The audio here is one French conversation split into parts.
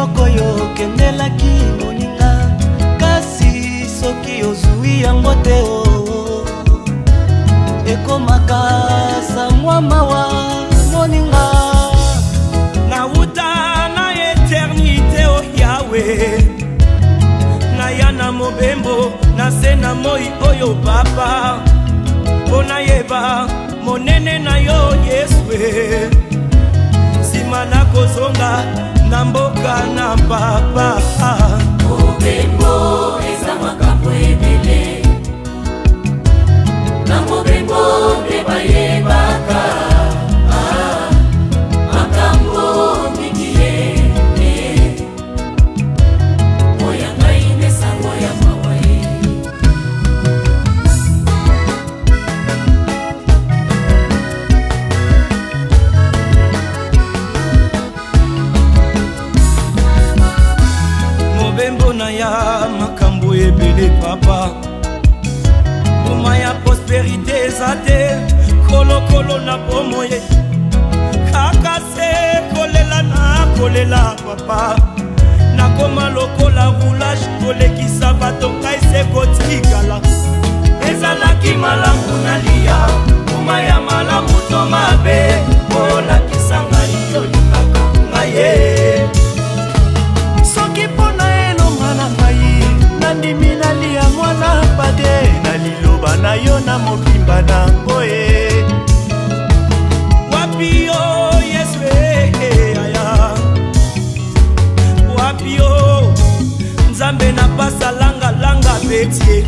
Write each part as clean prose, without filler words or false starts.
biloko yo kendelaki moninga kasi soki ozwi yango te ekomaka sangwa mawa moninga nauta na eternité o Yahweh naya na mobembo na se na moi oyo papa mpona yeba monene na yo Yesue sima na kozonga na mboka na papa mobembo eza makambo ebele na mobembo nde bayebaka makambo mingi ye oya ngai nde sango ya mawa ye mobembo na ya makambo ebele papa mbuma ya prosperité eza te kolokolo na bomo ye kaka se kolela na kolela papa nakoma lokola roulage kolekisa bato ngai se kotikala ezalaki malamu nalia mbuma ya malamu to mabe olakisa ngai olingaka ngai ye soki mpona elonga na ngai nandimi nalia mwana pade na liloba na yo na mobimba nango ye wapi yo Yesue aya wapi yo nzambe na pasa langa betie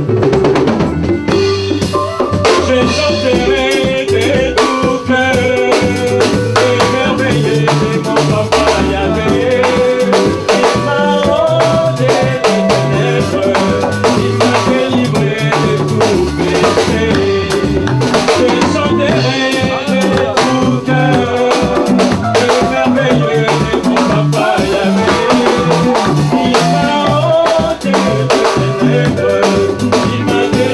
Il m'a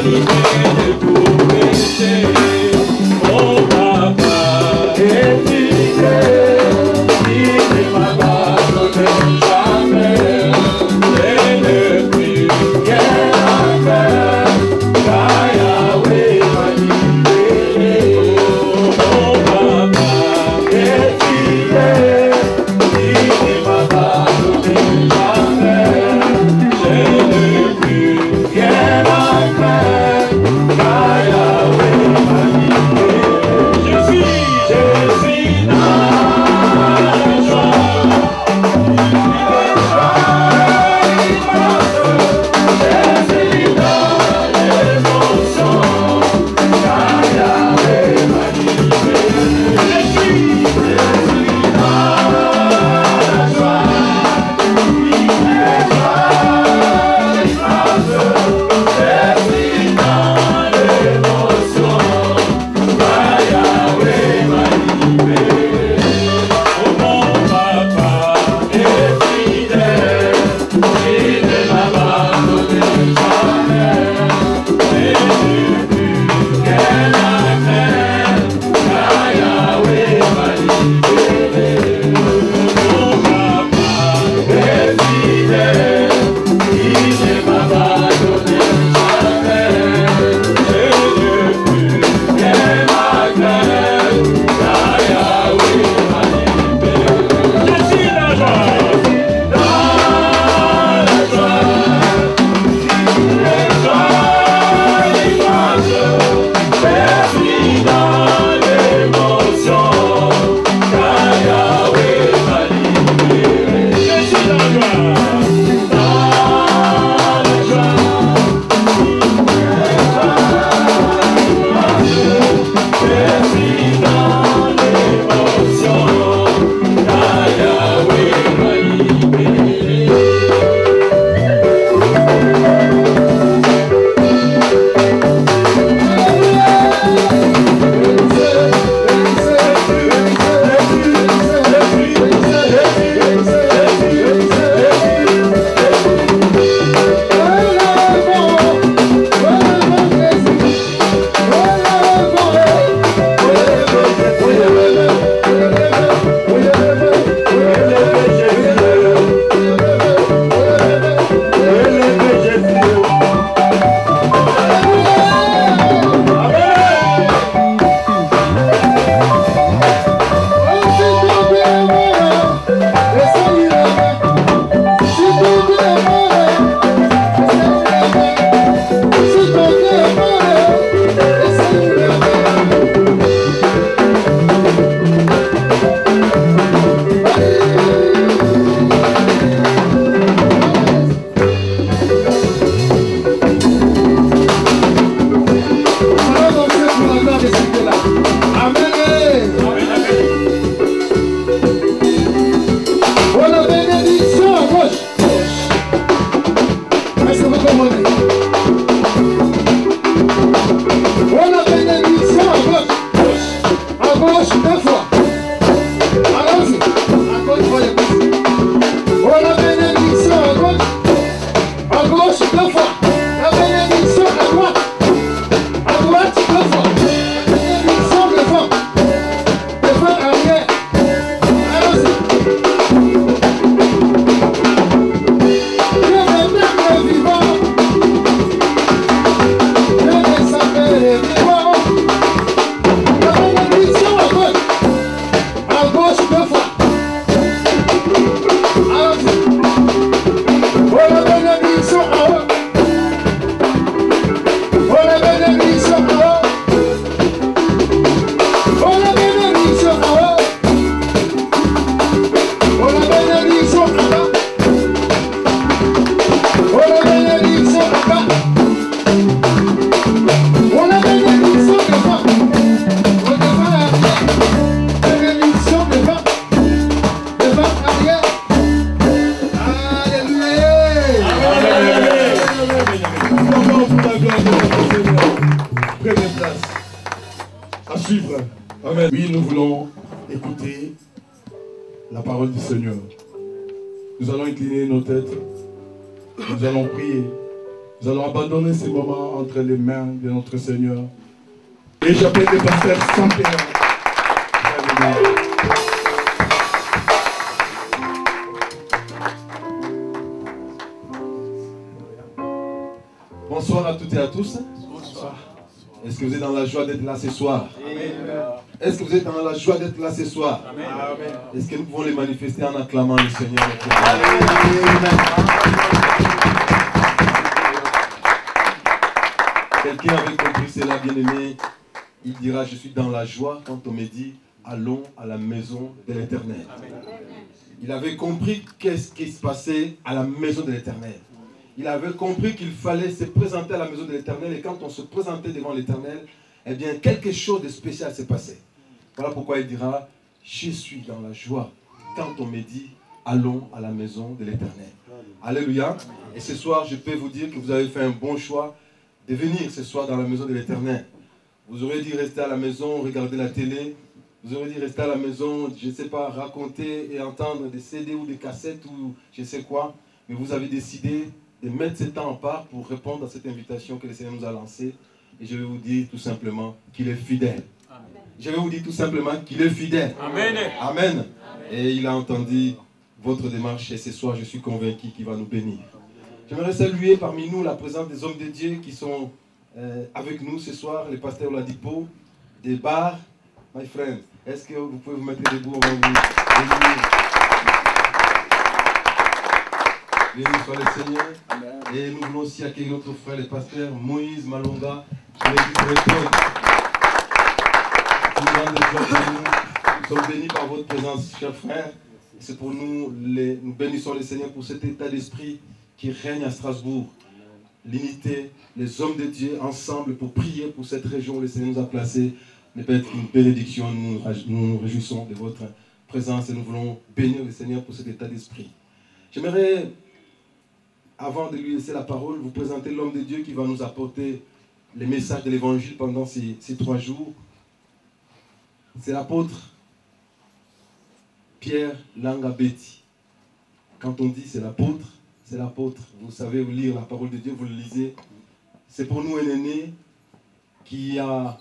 suivre. Amen. Oui, nous voulons écouter la parole du Seigneur. Nous allons incliner nos têtes. Nous allons prier. Nous allons abandonner ces moments entre les mains de notre Seigneur. Et j'appelle le pasteur Saint-Pierre. Bonsoir à toutes et à tous. Bonsoir. Est-ce que vous êtes dans la joie d'être là ce soir? Est-ce que vous êtes dans la joie d'être là ce soir? Amen. Est-ce que nous pouvons les manifester en acclamant le Seigneur? Quelqu'un avait compris cela, bien-aimé. Il dira, je suis dans la joie quand on me dit, allons à la maison de l'Éternel. Il avait compris qu'est-ce qui se passait à la maison de l'Éternel. Il avait compris qu'il fallait se présenter à la maison de l'Éternel. Et quand on se présentait devant l'Éternel, eh bien, quelque chose de spécial s'est passé. Voilà pourquoi il dira, je suis dans la joie quand on me dit, allons à la maison de l'Éternel. Alléluia. Et ce soir, je peux vous dire que vous avez fait un bon choix de venir ce soir dans la maison de l'Éternel. Vous aurez dit rester à la maison, regarder la télé. Vous aurez dit rester à la maison, je ne sais pas, raconter et entendre des CD ou des cassettes ou je sais quoi. Mais vous avez décidé de mettre ce temps en part pour répondre à cette invitation que le Seigneur nous a lancée. Et je vais vous dire tout simplement qu'il est fidèle. Amen. Je vais vous dire tout simplement qu'il est fidèle. Amen. Amen. Et il a entendu votre démarche et ce soir, je suis convaincu qu'il va nous bénir. J'aimerais saluer parmi nous la présence des hommes de Dieu qui sont avec nous ce soir, les pasteurs Ladipo, des bars. My friend, est-ce que vous pouvez vous mettre debout? On va vous bénir. Béni soit le Seigneur. Amen. Et nous voulons aussi accueillir notre frère, le pasteur Moïse Malonga, qui est du Nous sommes bénis par votre présence, chers frères. C'est pour nous, nous bénissons le Seigneur pour cet état d'esprit qui règne à Strasbourg. L'unité, les hommes de Dieu ensemble pour prier pour cette région où le Seigneur nous a placés. Ne peut être une bénédiction. Nous nous réjouissons de votre présence et nous voulons bénir le Seigneur pour cet état d'esprit. J'aimerais, avant de lui laisser la parole, vous présenter l'homme de Dieu qui va nous apporter les messages de l'évangile pendant ces 3 jours. C'est l'apôtre Pierre Langabeti. Quand on dit c'est l'apôtre, c'est l'apôtre. Vous savez lire la parole de Dieu, vous le lisez. C'est pour nous un aîné qui a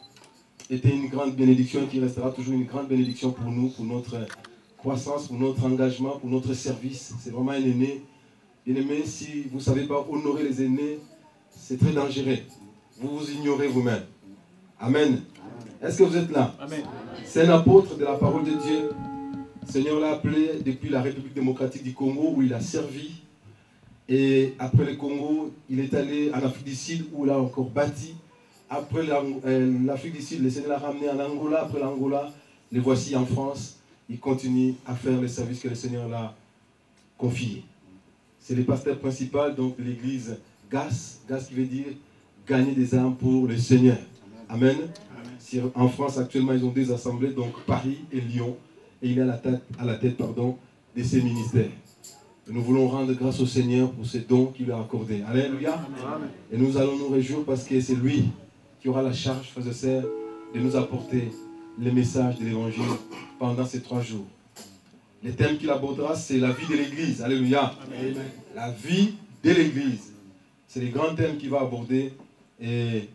été une grande bénédiction et qui restera toujours une grande bénédiction pour nous, pour notre croissance, pour notre engagement, pour notre service. C'est vraiment un aîné. Bien aimé, si vous ne savez pas honorer les aînés, c'est très dangereux. Vous vous ignorez vous-même. Amen. Est-ce que vous êtes là? Amen. C'est un apôtre de la parole de Dieu. Le Seigneur l'a appelé depuis la République démocratique du Congo où il a servi. Et après le Congo, il est allé en Afrique du Sud où il a encore bâti. Après l'Afrique du Sud, le Seigneur l'a ramené en Angola. Après l'Angola, le voici en France. Il continue à faire le service que le Seigneur l'a confié. C'est le pasteur principal donc, de l'église GAS. GAS qui veut dire gagner des âmes pour le Seigneur. Amen. Amen. En France, actuellement, ils ont 2 assemblées, donc Paris et Lyon. Et il est à la tête de ces ministères. Et nous voulons rendre grâce au Seigneur pour ces dons qu'il a accordés. Alléluia. Amen. Et nous allons nous réjouir parce que c'est lui qui aura la charge, frères et sœurs, de nous apporter les messages de l'évangile pendant ces 3 jours. Le thème qu'il abordera, c'est la vie de l'Église. Alléluia. Amen. La vie de l'Église. C'est le grand thème qu'il va aborder. Et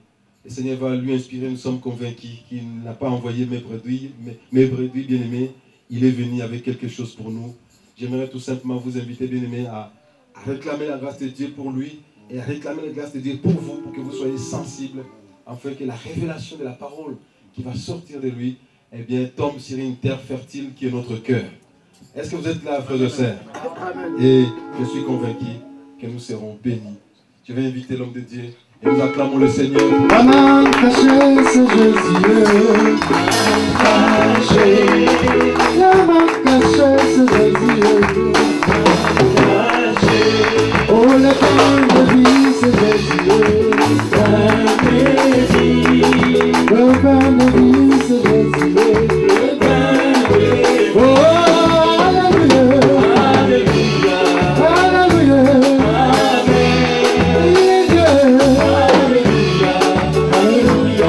le Seigneur va lui inspirer. Nous sommes convaincus qu'il n'a pas envoyé mes brebis bien-aimés. Il est venu avec quelque chose pour nous. J'aimerais tout simplement vous inviter, bien-aimés, à réclamer la grâce de Dieu pour lui et à réclamer la grâce de Dieu pour vous, pour que vous soyez sensibles, afin que la révélation de la parole qui va sortir de lui, eh bien, tombe sur une terre fertile qui est notre cœur. Est-ce que vous êtes là, frères et sœurs? Et je suis convaincu que nous serons bénis. Je vais inviter l'homme de Dieu et nous acclamons le Seigneur. La main cachée, c'est Jésus. La main cachée, c'est Jésus. Oh, le pain de vie, c'est Jésus. Le pain de vie, c'est Jésus. Oh, Alléluia.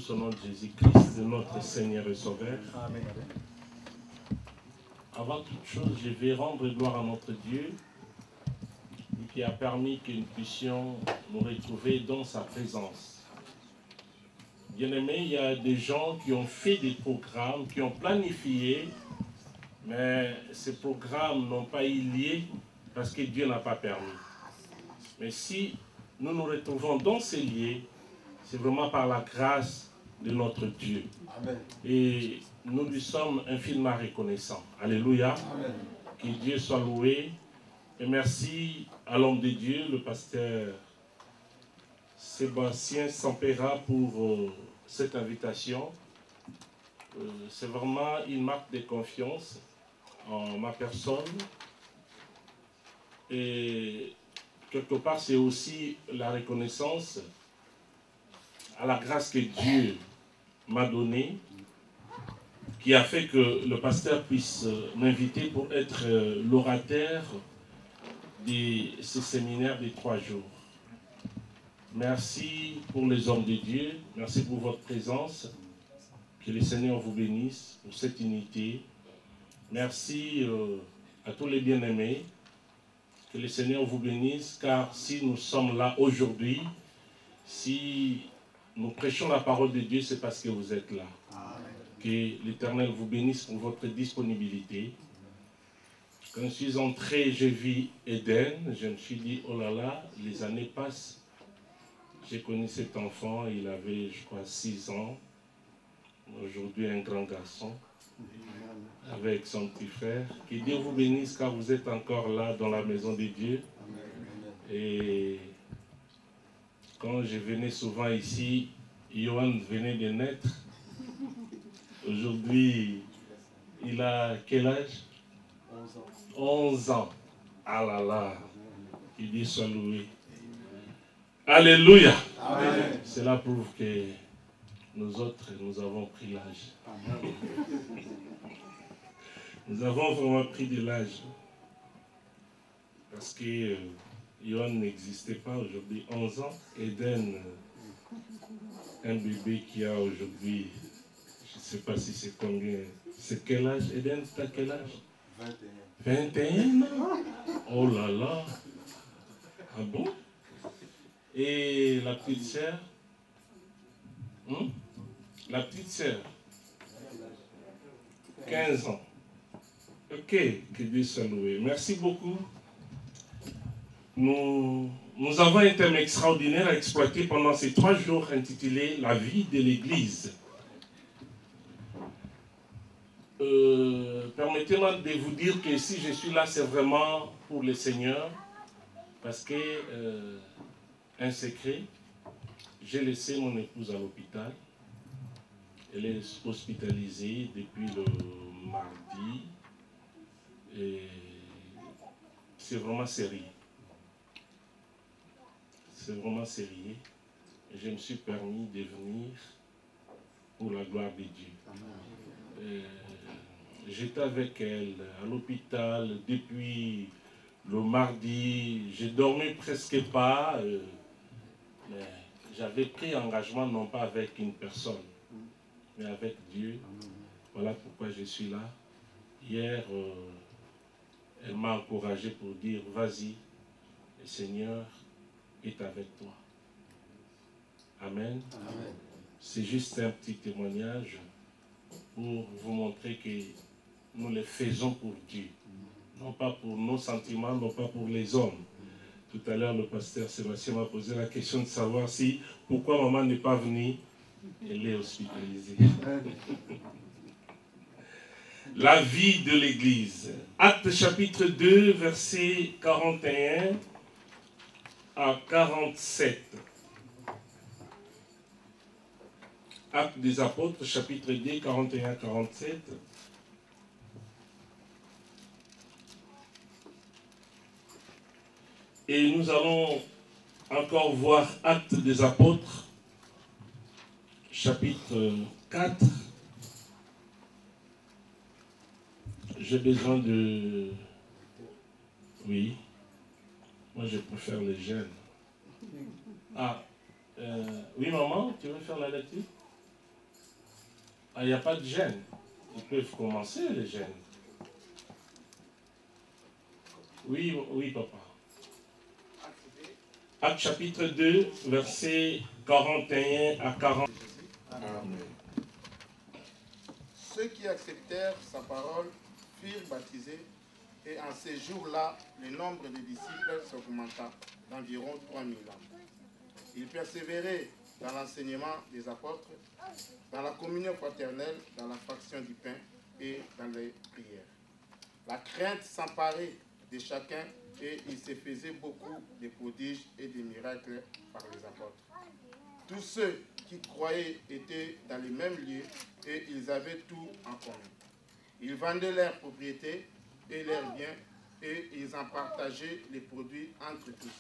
Au nom de Jésus-Christ, notre Seigneur et Sauveur. Amen. Avant toute chose, je vais rendre gloire à notre Dieu qui a permis que nous puissions nous retrouver dans sa présence. Bien-aimés, il y a des gens qui ont fait des programmes, qui ont planifié, mais ces programmes n'ont pas eu lieu parce que Dieu n'a pas permis. Mais si nous nous retrouvons dans ces lieux, c'est vraiment par la grâce de notre Dieu. Amen. Et nous lui sommes infiniment reconnaissants. Alléluia. Amen. Que Dieu soit loué. Et merci à l'homme de Dieu, le pasteur Sébastien Sampera, pour cette invitation. C'est vraiment une marque de confiance en ma personne. Et quelque part, c'est aussi la reconnaissance à la grâce que Dieu m'a donnée, qui a fait que le pasteur puisse m'inviter pour être l'orateur de ce séminaire de 3 jours. Merci pour les hommes de Dieu, merci pour votre présence, que le Seigneur vous bénisse pour cette unité. Merci à tous les bien-aimés, que le Seigneur vous bénisse, car si nous sommes là aujourd'hui, si nous prêchons la parole de Dieu, c'est parce que vous êtes là. Amen. Que l'Éternel vous bénisse pour votre disponibilité. Quand je suis entré, j'ai vu Eden. Je me suis dit, oh là là, les années passent. J'ai connu cet enfant, il avait, je crois, 6 ans. Aujourd'hui, un grand garçon. Avec son petit frère. Que Dieu vous bénisse car vous êtes encore là dans la maison de Dieu. Et quand je venais souvent ici, Johan venait de naître. Aujourd'hui, il a quel âge? 11 ans. Ah là là. Que Dieu soit loué. Alléluia. Amen. Cela prouve que nous autres, nous avons pris l'âge. Nous avons vraiment pris de l'âge. Parce que Johan n'existait pas aujourd'hui, 11 ans. Eden, un bébé qui a aujourd'hui, je ne sais pas si c'est combien, c'est quel âge? Eden, tu as quel âge? 21 ans. Oh là là. Ah bon? Et la petite sœur? La petite sœur? 15 ans. Ok, que Dieu soit loué. Merci beaucoup. Nous avons un thème extraordinaire à exploiter pendant ces 3 jours intitulé « La vie de l'Église ». Permettez-moi de vous dire que si je suis là, c'est vraiment pour le Seigneur, parce que, un secret, j'ai laissé mon épouse à l'hôpital. Elle est hospitalisée depuis le mardi, et c'est vraiment sérieux. C'est vraiment sérieux. Je me suis permis de venir pour la gloire de Dieu. J'étais avec elle à l'hôpital depuis le mardi. Je dormais presque pas. Mais j'avais pris engagement non pas avec une personne, mais avec Dieu. Voilà pourquoi je suis là. Hier, elle m'a encouragé pour dire, vas-y, le Seigneur est avec toi. Amen. Amen. C'est juste un petit témoignage pour vous montrer que nous le faisons pour Dieu. Non pas pour nos sentiments, non pas pour les hommes. Tout à l'heure, le pasteur Sébastien m'a posé la question de savoir si, pourquoi maman n'est pas venue. Elle est hospitalisée. La vie de l'Église. Actes chapitre 2, versets 41 à 47. Actes des Apôtres, chapitre 2, 41-47. Et nous allons encore voir Actes des Apôtres, chapitre 4. J'ai besoin de... Oui. Moi, je préfère les jeunes. Ah. Oui, maman, tu veux faire la lecture? Ah, il n'y a pas de gêne. Ils peuvent commencer, les jeunes. Oui, oui, papa. Acte chapitre 2, versets 41 à 40. Amen. Ceux qui acceptèrent sa parole furent baptisés, et en ces jours-là, le nombre des disciples s'augmenta d'environ 3000 âmes. Ils persévéraient dans l'enseignement des apôtres, dans la communion fraternelle, dans la fraction du pain et dans les prières. La crainte s'emparait de chacun et il se faisait beaucoup de prodiges et de miracles par les apôtres. Tous ceux qui croyaient étaient dans les mêmes lieux et ils avaient tout en commun. Ils vendaient leurs propriétés et leurs biens et ils en partageaient les produits entre tous,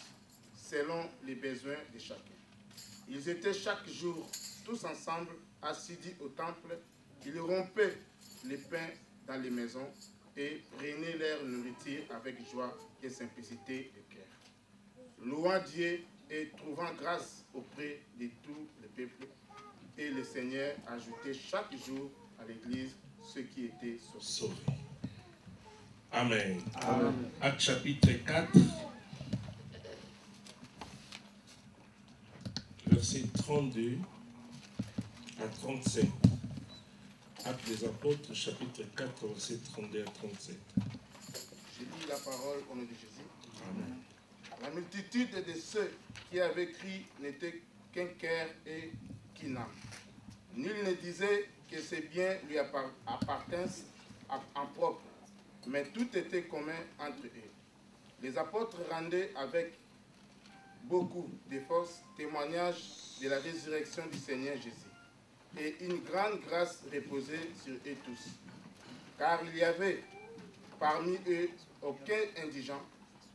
selon les besoins de chacun. Ils étaient chaque jour tous ensemble assidus au temple. Ils rompaient les pains dans les maisons et prenaient leur nourriture avec joie et simplicité de cœur, louant Dieu et trouvant grâce auprès de tout le peuple. Et le Seigneur ajoutait chaque jour à l'Église ceux qui étaient sauvés. Amen. Amen. Acte chapitre 4, versets 32 à 37. Actes des Apôtres, chapitre 4, versets 32 à 37. Je lis la parole au nom de Jésus. Amen. La multitude de ceux qui avaient crié n'était qu'un cœur et qu'une âme. Nul ne disait que ses biens lui appartinssent en propre, mais tout était commun entre eux. Les apôtres rendaient avec beaucoup de force témoignage de la résurrection du Seigneur Jésus. Et une grande grâce reposait sur eux tous. Car il y avait parmi eux aucun indigent.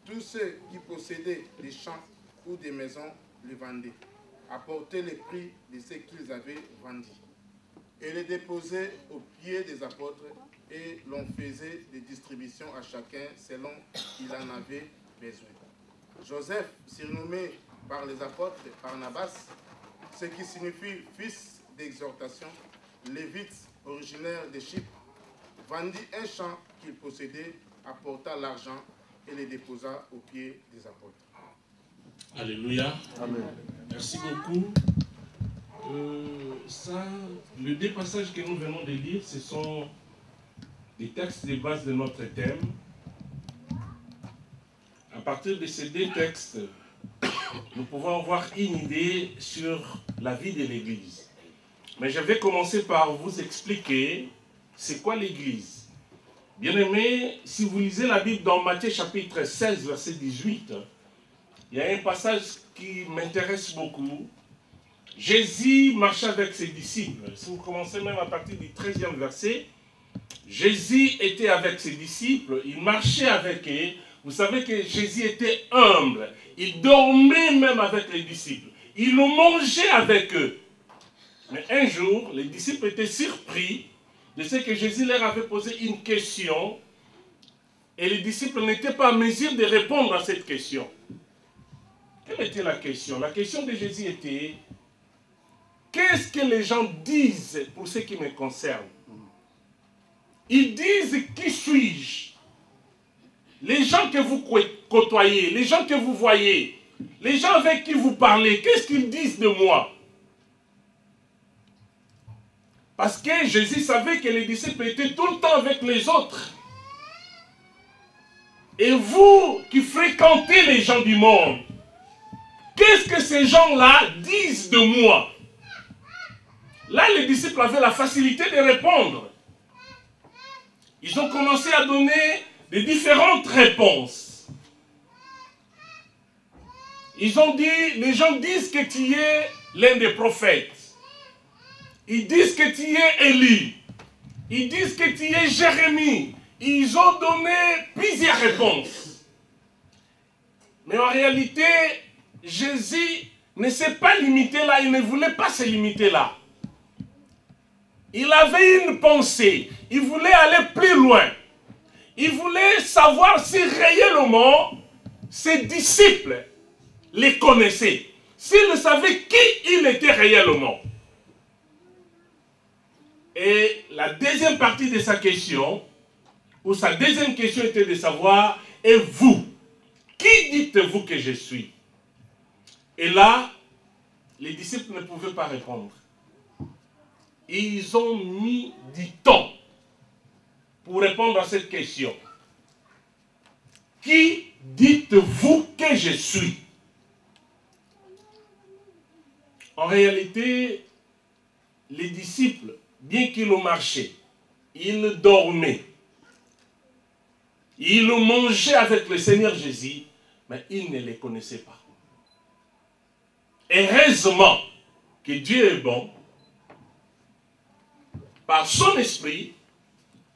Tous ceux qui possédaient des champs ou des maisons les vendaient, apportaient les prix de ce qu'ils avaient vendu, et les déposaient aux pieds des apôtres, et l'on faisait des distributions à chacun selon qu'il en avait besoin. Joseph, surnommé par les apôtres Barnabas, ce qui signifie fils d'exhortation, lévite originaire de Chypre, vendit un champ qu'il possédait, apporta l'argent et les déposa aux pieds des apôtres. Alléluia. Amen. Merci beaucoup. Les deux passages que nous venons de lire, ce sont des textes de base de notre thème. À partir de ces deux textes, nous pouvons avoir une idée sur la vie de l'Église. Mais je vais commencer par vous expliquer c'est quoi l'Église. Bien-aimés, si vous lisez la Bible dans Matthieu chapitre 16, verset 18, il y a un passage qui m'intéresse beaucoup. Jésus marchait avec ses disciples. Si vous commencez même à partir du 13e verset, Jésus était avec ses disciples, il marchait avec eux. Vous savez que Jésus était humble. Il dormait même avec les disciples. Il mangeait avec eux. Mais un jour, les disciples étaient surpris de ce que Jésus leur avait posé une question. Et les disciples n'étaient pas en mesure de répondre à cette question. Quelle était la question? La question de Jésus était: qu'est-ce que les gens disent pour ce qui me concerne? Ils disent: qui suis-je? Les gens que vous côtoyez, les gens que vous voyez, les gens avec qui vous parlez, qu'est-ce qu'ils disent de moi? Parce que Jésus savait que les disciples étaient tout le temps avec les autres. Et vous qui fréquentez les gens du monde, qu'est-ce que ces gens-là disent de moi? Là, les disciples avaient la facilité de répondre. Ils ont commencé à donner des différentes réponses. Ils ont dit, les gens disent que tu es l'un des prophètes. Ils disent que tu es Élie. Ils disent que tu es Jérémie. Ils ont donné plusieurs réponses. Mais en réalité, Jésus ne s'est pas limité là. Il ne voulait pas se limiter là. Il avait une pensée. Il voulait aller plus loin. Il voulait savoir si réellement ses disciples les connaissaient. S'ils savaient qui il était réellement. Et la deuxième partie de sa question, ou sa deuxième question était de savoir, et vous, qui dites-vous que je suis? Et là, les disciples ne pouvaient pas répondre. Ils ont mis du temps pour répondre à cette question. Qui dites-vous que je suis? En réalité, les disciples, bien qu'ils ont marché, ils dormaient. Ils mangeaient avec le Seigneur Jésus, mais ils ne les connaissaient pas. Heureusement que Dieu est bon. Par son esprit,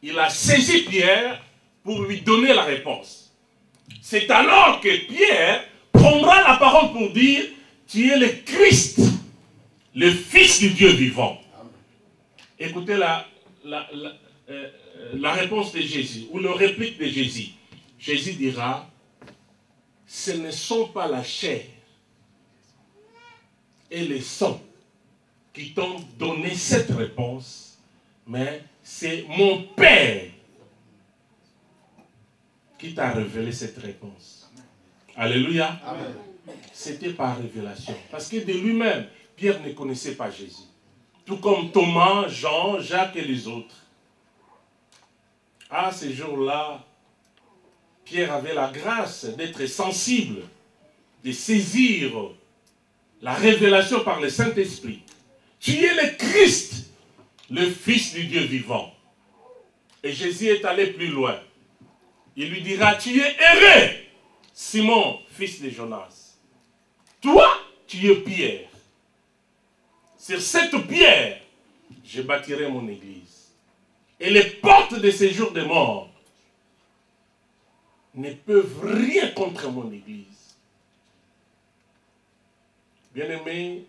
il a saisi Pierre pour lui donner la réponse. C'est alors que Pierre prendra la parole pour dire, tu es le Christ, le Fils du Dieu vivant. Écoutez la réponse de Jésus, ou la réplique de Jésus. Jésus dira, ce ne sont pas la chair et le sang qui t'ont donné cette réponse, mais c'est mon Père qui t'a révélé cette réponse. Alléluia. C'était par révélation. Parce que de lui-même, Pierre ne connaissait pas Jésus. Tout comme Thomas, Jean, Jacques et les autres. À ces jours-là, Pierre avait la grâce d'être sensible, de saisir la révélation par le Saint-Esprit. Tu es le Christ, le Fils du Dieu vivant. Et Jésus est allé plus loin. Il lui dira, tu es heureux, Simon, fils de Jonas. Toi, tu es Pierre. Sur cette pierre, je bâtirai mon église. Et les portes de ces jours de mort ne peuvent rien contre mon église. Bien-aimés,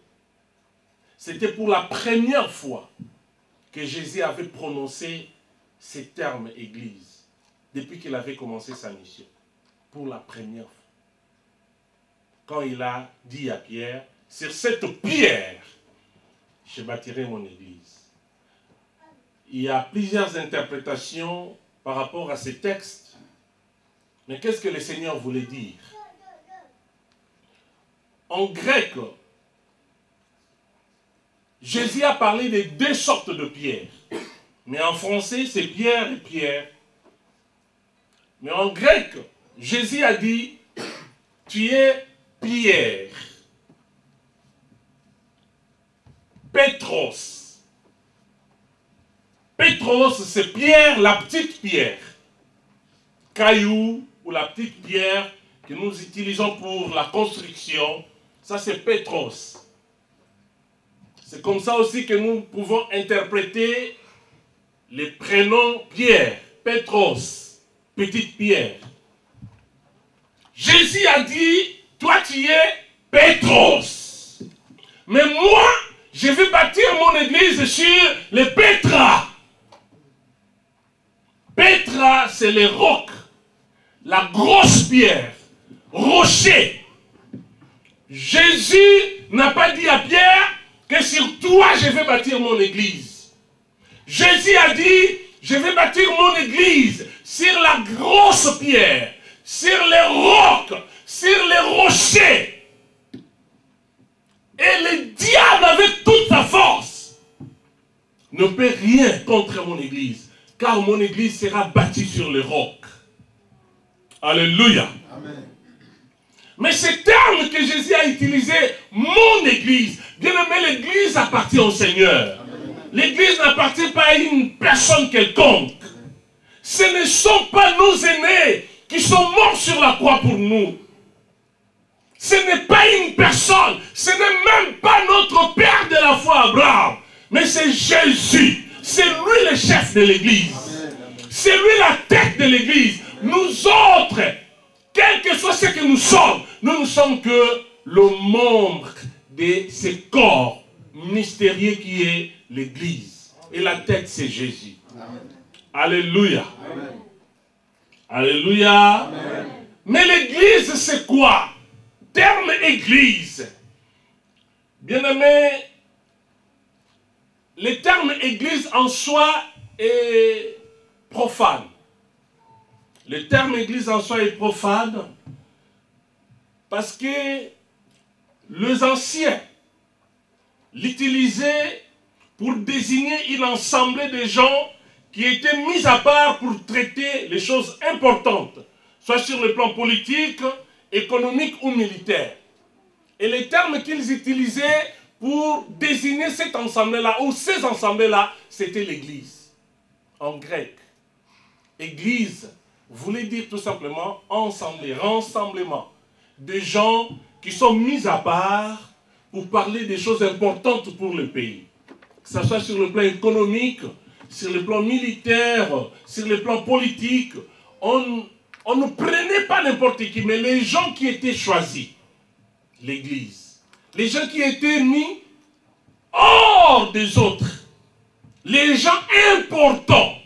c'était pour la première fois que Jésus avait prononcé ces termes église, depuis qu'il avait commencé sa mission. Pour la première fois. Quand il a dit à Pierre, sur cette pierre, je bâtirai mon église. Il y a plusieurs interprétations par rapport à ces textes. Mais qu'est-ce que le Seigneur voulait dire? En grec, Jésus a parlé de deux sortes de pierres. Mais en français, c'est pierre et pierre. Mais en grec, Jésus a dit, tu es Pierre. Pétros. Pétros, c'est Pierre, la petite pierre. Caillou ou la petite pierre que nous utilisons pour la construction, ça c'est Pétros. C'est comme ça aussi que nous pouvons interpréter les prénoms Pierre, Pétros, petite pierre. Jésus a dit, toi tu es Pétros. Mais moi, je vais bâtir mon église sur les Pétras. Pétra, c'est le roc, la grosse pierre, rocher. Jésus n'a pas dit à Pierre que sur toi je vais bâtir mon église. Jésus a dit, je vais bâtir mon église sur la grosse pierre, sur les rocs, sur les rochers. Et le diable, avec toute sa force, ne peut rien contre mon église. Car mon église sera bâtie sur le roc. Alléluia. Amen. Mais ce terme que Jésus a utilisé, mon église, bien aimé, l'église appartient au Seigneur. L'église n'appartient pas à une personne quelconque. Ce ne sont pas nos aînés qui sont morts sur la croix pour nous. Ce n'est pas une personne, ce n'est même pas notre père de la foi, Abraham. Mais c'est Jésus. C'est lui le chef de l'église. C'est lui la tête de l'église. Nous autres, quel que soit ce que nous ne sommes que le membre de ce corps mystérieux qui est l'église. Et la tête, c'est Jésus. Amen. Alléluia. Amen. Alléluia. Amen. Mais l'église, c'est quoi? Terme église. Bien-aimé, le terme église en soi est profane. Le terme église en soi est profane parce que les anciens l'utilisaient pour désigner une assemblée de gens qui étaient mis à part pour traiter les choses importantes, soit sur le plan politique, économique ou militaire. Et les termes qu'ils utilisaient pour désigner cette assemblée-là, ou ces assemblées-là, c'était l'église. En grec, église voulait dire tout simplement ensemble, rassemblement de gens qui sont mis à part pour parler des choses importantes pour le pays. Que ce soit sur le plan économique, sur le plan militaire, sur le plan politique. On ne prenait pas n'importe qui, mais les gens qui étaient choisis, l'église. Les gens qui étaient mis hors des autres. Les gens importants.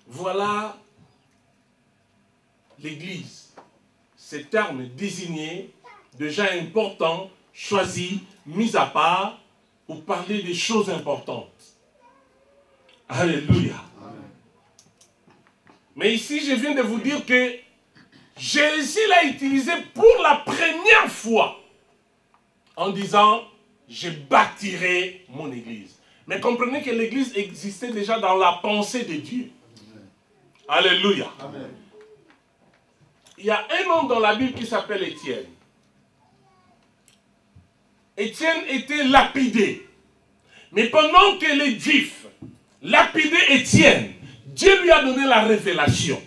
Voilà l'église. Ce terme désigné de gens importants, choisis, mis à part pour parler des choses importantes. Alléluia. Amen. Mais ici, je viens de vous dire que Jésus l'a utilisé pour la première fois en disant « Je bâtirai mon église ». Mais comprenez que l'église existait déjà dans la pensée de Dieu. Amen. Alléluia. Amen. Il y a un homme dans la Bible qui s'appelle Étienne. Étienne était lapidé. Mais pendant que les Juifs lapidaient Étienne, Dieu lui a donné la révélation.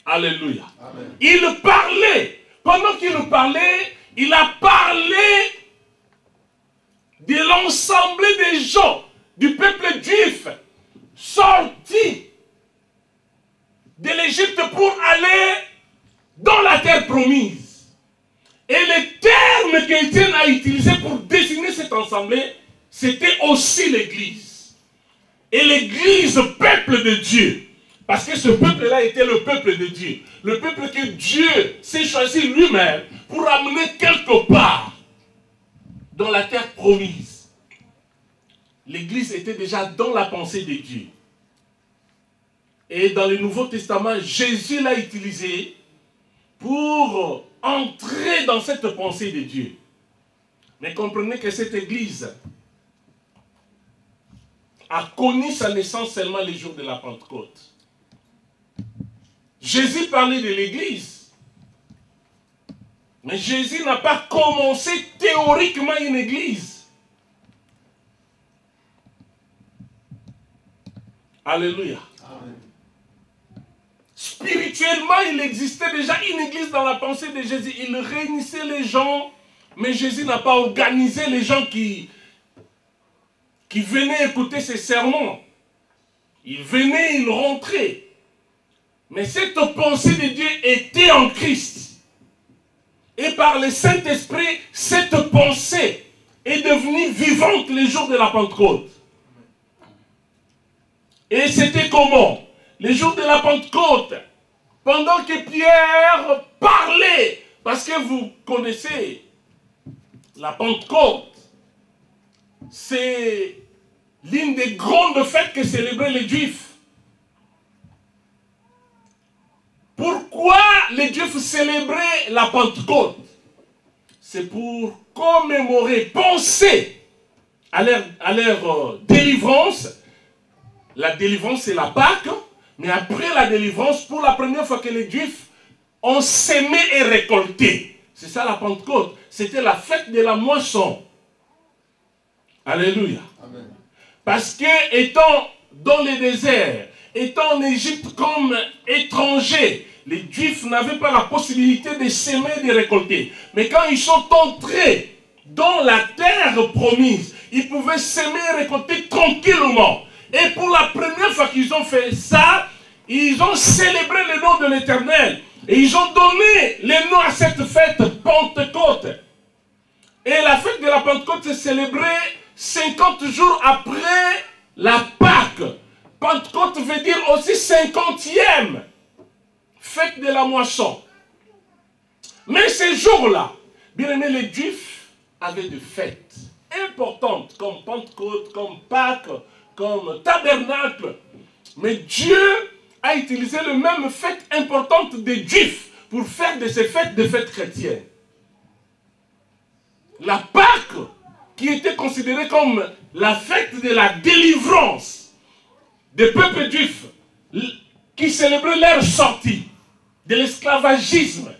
Alléluia. Amen. Il parlait. Pendant qu'il parlait, il a parlé de l'ensemble des gens du peuple juif sortis de l'Égypte pour aller dans la terre promise. Et les termes qu'Étienne a utilisés pour désigner cette assemblée, c'était aussi l'église. Et l'église, peuple de Dieu. Parce que ce peuple-là était le peuple de Dieu. Le peuple que Dieu s'est choisi lui-même pour amener quelque part dans la terre promise. L'église était déjà dans la pensée de Dieu. Et dans le Nouveau Testament, Jésus l'a utilisé pour entrer dans cette pensée de Dieu. Mais comprenez que cette église a connu sa naissance seulement les jours de la Pentecôte. Jésus parlait de l'église. Mais Jésus n'a pas commencé théoriquement une église. Alléluia. Amen. Spirituellement, il existait déjà une église dans la pensée de Jésus. Il réunissait les gens, mais Jésus n'a pas organisé les gens qui venaient écouter ses sermons. Ils venaient, ils rentraient. Mais cette pensée de Dieu était en Christ. Et par le Saint-Esprit, cette pensée est devenue vivante les jours de la Pentecôte. Et c'était comment? Les jours de la Pentecôte, pendant que Pierre parlait, parce que vous connaissez la Pentecôte, c'est l'une des grandes fêtes que célébraient les Juifs. Pourquoi les Juifs célébraient la Pentecôte? C'est pour commémorer, penser à leur délivrance. La délivrance, c'est la Pâque. Mais après la délivrance, pour la première fois que les Juifs ont sémé et récolté. C'est ça la Pentecôte. C'était la fête de la moisson. Alléluia. Amen. Parce que, étant dans le désert, étant en Égypte comme étrangers, les Juifs n'avaient pas la possibilité de s'aimer et de récolter. Mais quand ils sont entrés dans la terre promise, ils pouvaient s'aimer et récolter tranquillement. Et pour la première fois qu'ils ont fait ça, ils ont célébré le nom de l'Éternel. Et ils ont donné le nom à cette fête, Pentecôte. Et la fête de la Pentecôte est célébrée 50 jours après la Pâque. Pentecôte veut dire aussi 50e fête de la moisson. Mais ces jours-là, bien aimés, les Juifs avaient des fêtes importantes comme Pentecôte, comme Pâques, comme Tabernacle. Mais Dieu a utilisé les mêmes fêtes importantes des Juifs pour faire de ces fêtes des fêtes chrétiennes. La Pâque, qui était considérée comme la fête de la délivrance des peuples juifs qui célébraient leur sortie de l'esclavagisme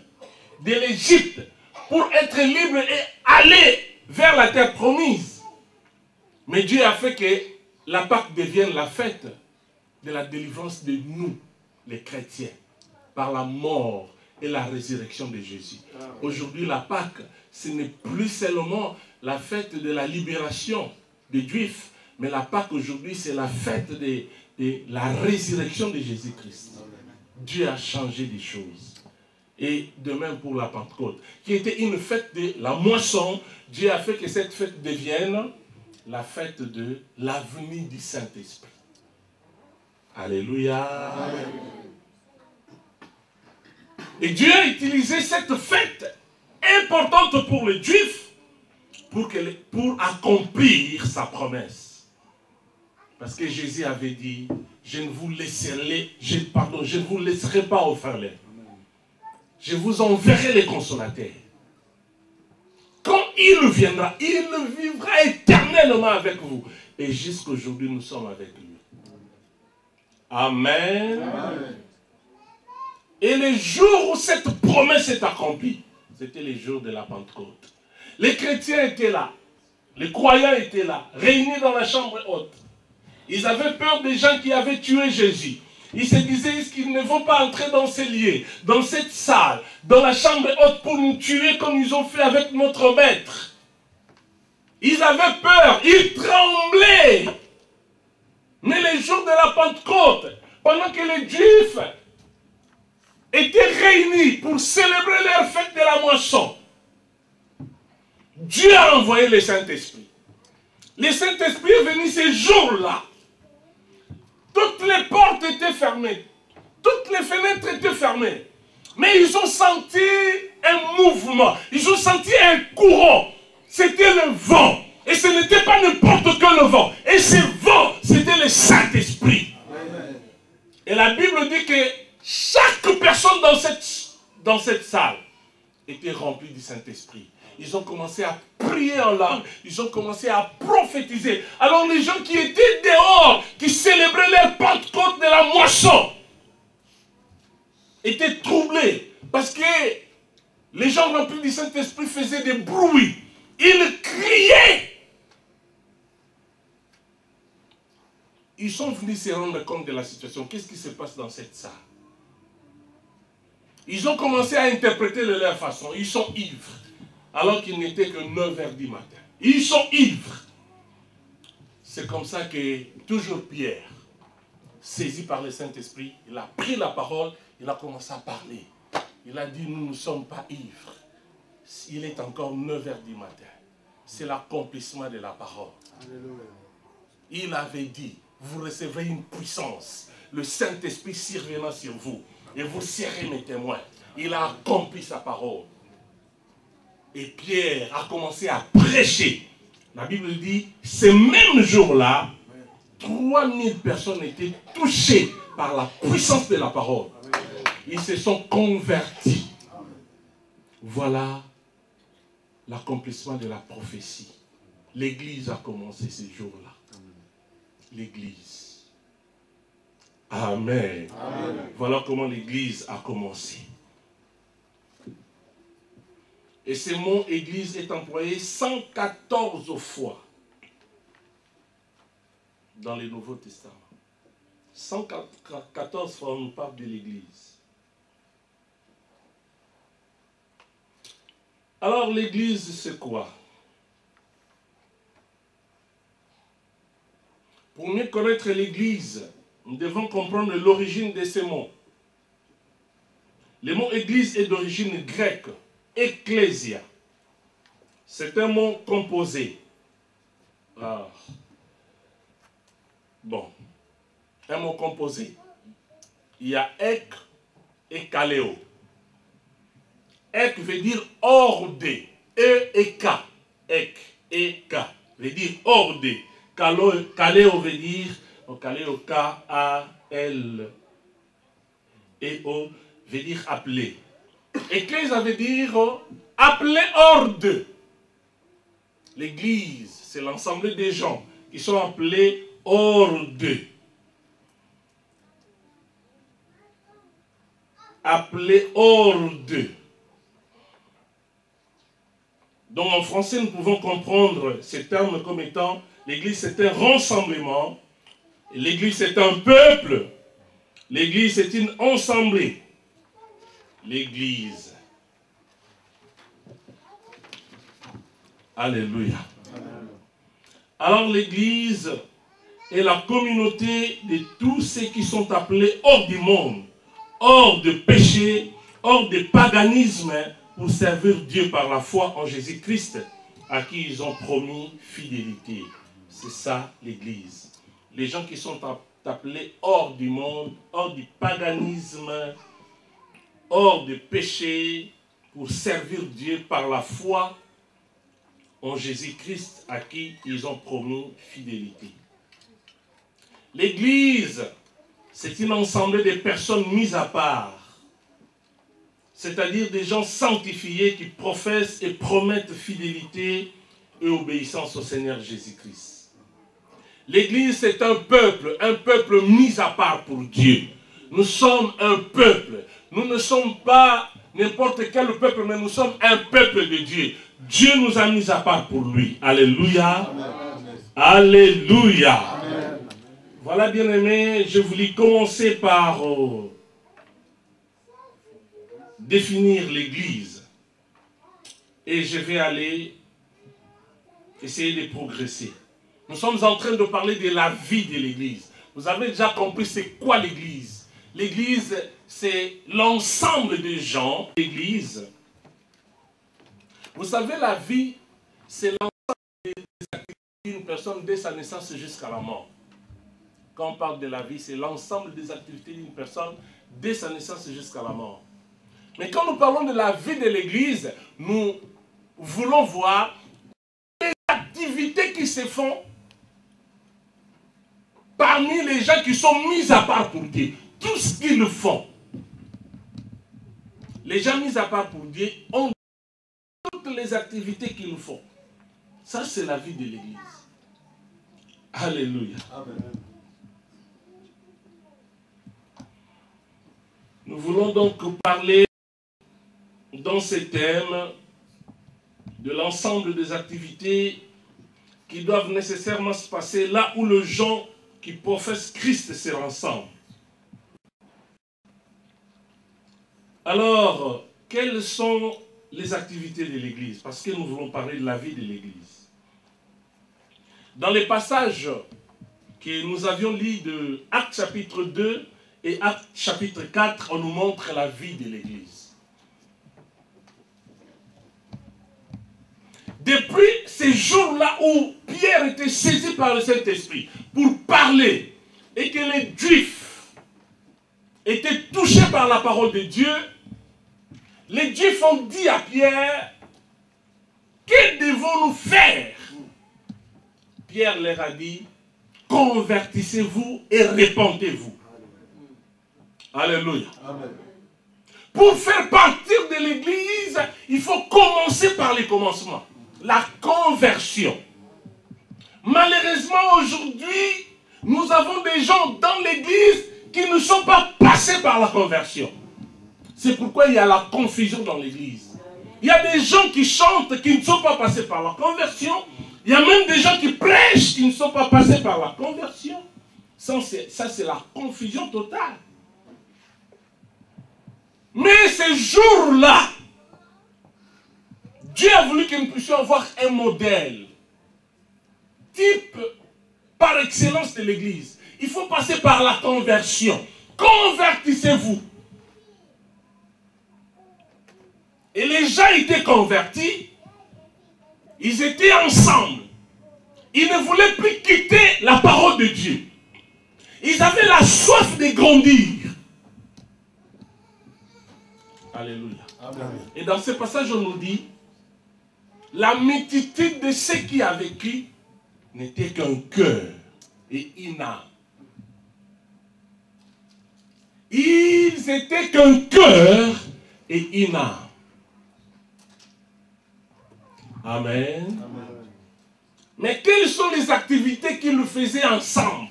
de l'Égypte pour être libres et aller vers la terre promise. Mais Dieu a fait que la Pâque devienne la fête de la délivrance de nous, les chrétiens, par la mort et la résurrection de Jésus. Aujourd'hui, la Pâque, ce n'est plus seulement la fête de la libération des Juifs, mais la Pâque aujourd'hui, c'est la fête de la résurrection de Jésus-Christ. Dieu a changé des choses. Et de même pour la Pentecôte, qui était une fête de la moisson, Dieu a fait que cette fête devienne la fête de l'avenir du Saint-Esprit. Alléluia. Amen. Et Dieu a utilisé cette fête importante pour les Juifs pour accomplir sa promesse. Parce que Jésus avait dit, je ne vous laisserai pas orphelins. Je vous enverrai les consolateurs. Quand il viendra, il vivra éternellement avec vous. Et jusqu'aujourd'hui, nous sommes avec lui. Amen. Amen. Et les jours où cette promesse est accomplie, c'était les jours de la Pentecôte. Les chrétiens étaient là. Les croyants étaient là, réunis dans la chambre haute. Ils avaient peur des gens qui avaient tué Jésus. Ils se disaient qu'ils ne vont pas entrer dans ces lieux, dans cette salle, dans la chambre haute pour nous tuer comme ils ont fait avec notre maître. Ils avaient peur, ils tremblaient. Mais les jours de la Pentecôte, pendant que les Juifs étaient réunis pour célébrer leur fête de la moisson, Dieu a envoyé le Saint-Esprit. Le Saint-Esprit est venu ces jours-là. Toutes les portes étaient fermées. Toutes les fenêtres étaient fermées. Mais ils ont senti un mouvement. Ils ont senti un courant. C'était le vent. Et ce n'était pas n'importe quel vent. Et ce vent, c'était le Saint-Esprit. Et la Bible dit que chaque personne dans cette salle était remplie du Saint-Esprit. Ils ont commencé à prier en langue. Ils ont commencé à prophétiser. Alors les gens qui étaient dehors, qui célébraient leur Pentecôte de la moisson, étaient troublés. Parce que les gens remplis du Saint-Esprit faisaient des bruits. Ils criaient. Ils sont venus se rendre compte de la situation. Qu'est-ce qui se passe dans cette salle? Ils ont commencé à interpréter de leur façon. Ils sont ivres. Alors qu'il n'était que 9h du matin. Ils sont ivres. C'est comme ça que toujours Pierre, saisi par le Saint-Esprit, il a pris la parole, il a commencé à parler. Il a dit, nous ne sommes pas ivres. Il est encore 9h du matin. C'est l'accomplissement de la parole. Alléluia. Il avait dit, vous recevrez une puissance. Le Saint-Esprit surviendra sur vous. Et vous serez mes témoins. Il a accompli sa parole. Et Pierre a commencé à prêcher. La Bible dit, ce même jour-là, 3000 personnes étaient touchées par la puissance de la parole. Ils se sont convertis. Voilà l'accomplissement de la prophétie. L'Église a commencé ce jour-là. L'Église. Amen. Amen. Voilà comment l'Église a commencé. Et ce mot église est employé 114 fois dans le Nouveau Testament. 114 fois on parle de l'église. Alors l'église c'est quoi? Pour mieux connaître l'Église, nous devons comprendre l'origine de ces mots. Le mot Église est d'origine grecque, ecclésia. C'est un mot composé. Ah. Bon, un mot composé. Il y a ek et kaléo. Ek veut dire hors de. E et k. Ek et k veut dire hors de. Kaléo veut dire, kaléo K-A-L-E-O veut dire appeler. Ecclésia veut dire appeler hors de. L'église, c'est l'ensemble des gens qui sont appelés hors d'eux. Appelés hors d'eux. Donc en français, nous pouvons comprendre ces termes comme étant l'église c'est un rassemblement, l'église c'est un peuple, l'église c'est une assemblée. L'église. Alléluia. Alors l'église est la communauté de tous ceux qui sont appelés hors du monde, hors de péché, hors de paganisme, pour servir Dieu par la foi en Jésus-Christ, à qui ils ont promis fidélité. C'est ça l'église. Les gens qui sont appelés hors du monde, hors du paganisme, hors de péché, pour servir Dieu par la foi en Jésus-Christ, à qui ils ont promis fidélité. L'église, c'est une ensemble de personnes mises à part, c'est-à-dire des gens sanctifiés qui professent et promettent fidélité et obéissance au Seigneur Jésus-Christ. L'église, c'est un peuple mis à part pour Dieu. Nous sommes un peuple. Nous ne sommes pas n'importe quel peuple, mais nous sommes un peuple de Dieu. Dieu nous a mis à part pour lui. Alléluia. Amen. Alléluia. Amen. Voilà, bien-aimés, je voulais commencer par définir l'église. Et je vais aller essayer de progresser. Nous sommes en train de parler de la vie de l'église. Vous avez déjà compris c'est quoi l'église. L'église, c'est l'ensemble des gens. L'église, vous savez, la vie, c'est l'ensemble des activités d'une personne dès sa naissance jusqu'à la mort. Quand on parle de la vie, c'est l'ensemble des activités d'une personne dès sa naissance jusqu'à la mort. Mais quand nous parlons de la vie de l'église, nous voulons voir les activités qui se font parmi les gens qui sont mis à part pour Dieu. Tout ce qu'ils font. Les gens mis à part pour Dieu ont toutes les activités qu'ils font. Ça, c'est la vie de l'église. Alléluia. Amen. Nous voulons donc parler dans ces thèmes de l'ensemble des activités qui doivent nécessairement se passer là où les gens qui professent Christ se rassemblent. Alors, quelles sont les activités de l'Église? Parce que nous voulons parler de la vie de l'Église. Dans les passages que nous avions lus de Actes chapitre 2 et Actes chapitre 4, on nous montre la vie de l'Église. Depuis ces jours-là où Pierre était saisi par le Saint-Esprit pour parler et que les Juifs étaient touchés par la parole de Dieu, les Juifs ont dit à Pierre, que devons-nous faire? Pierre leur a dit, convertissez-vous et répentez-vous. Alléluia. Amen. Pour faire partir de l'église, il faut commencer par les commencements. La conversion. Malheureusement, aujourd'hui, nous avons des gens dans l'église qui ne sont pas passés par la conversion. C'est pourquoi il y a la confusion dans l'église. Il y a des gens qui chantent qui ne sont pas passés par la conversion. Il y a même des gens qui prêchent qui ne sont pas passés par la conversion. Ça, c'est la confusion totale. Mais ces jours-là, Dieu a voulu que nous puissions avoir un modèle. Type, par excellence de l'église, il faut passer par la conversion. Convertissez-vous. Et les gens étaient convertis. Ils étaient ensemble. Ils ne voulaient plus quitter la parole de Dieu. Ils avaient la soif de grandir. Alléluia. Amen. Et dans ce passage, on nous dit, la multitude de ceux qui a vécu n'était qu'un cœur et une âme. Ils étaient qu'un cœur et une âme. Amen. Amen. Mais quelles sont les activités qu'ils faisaient ensemble?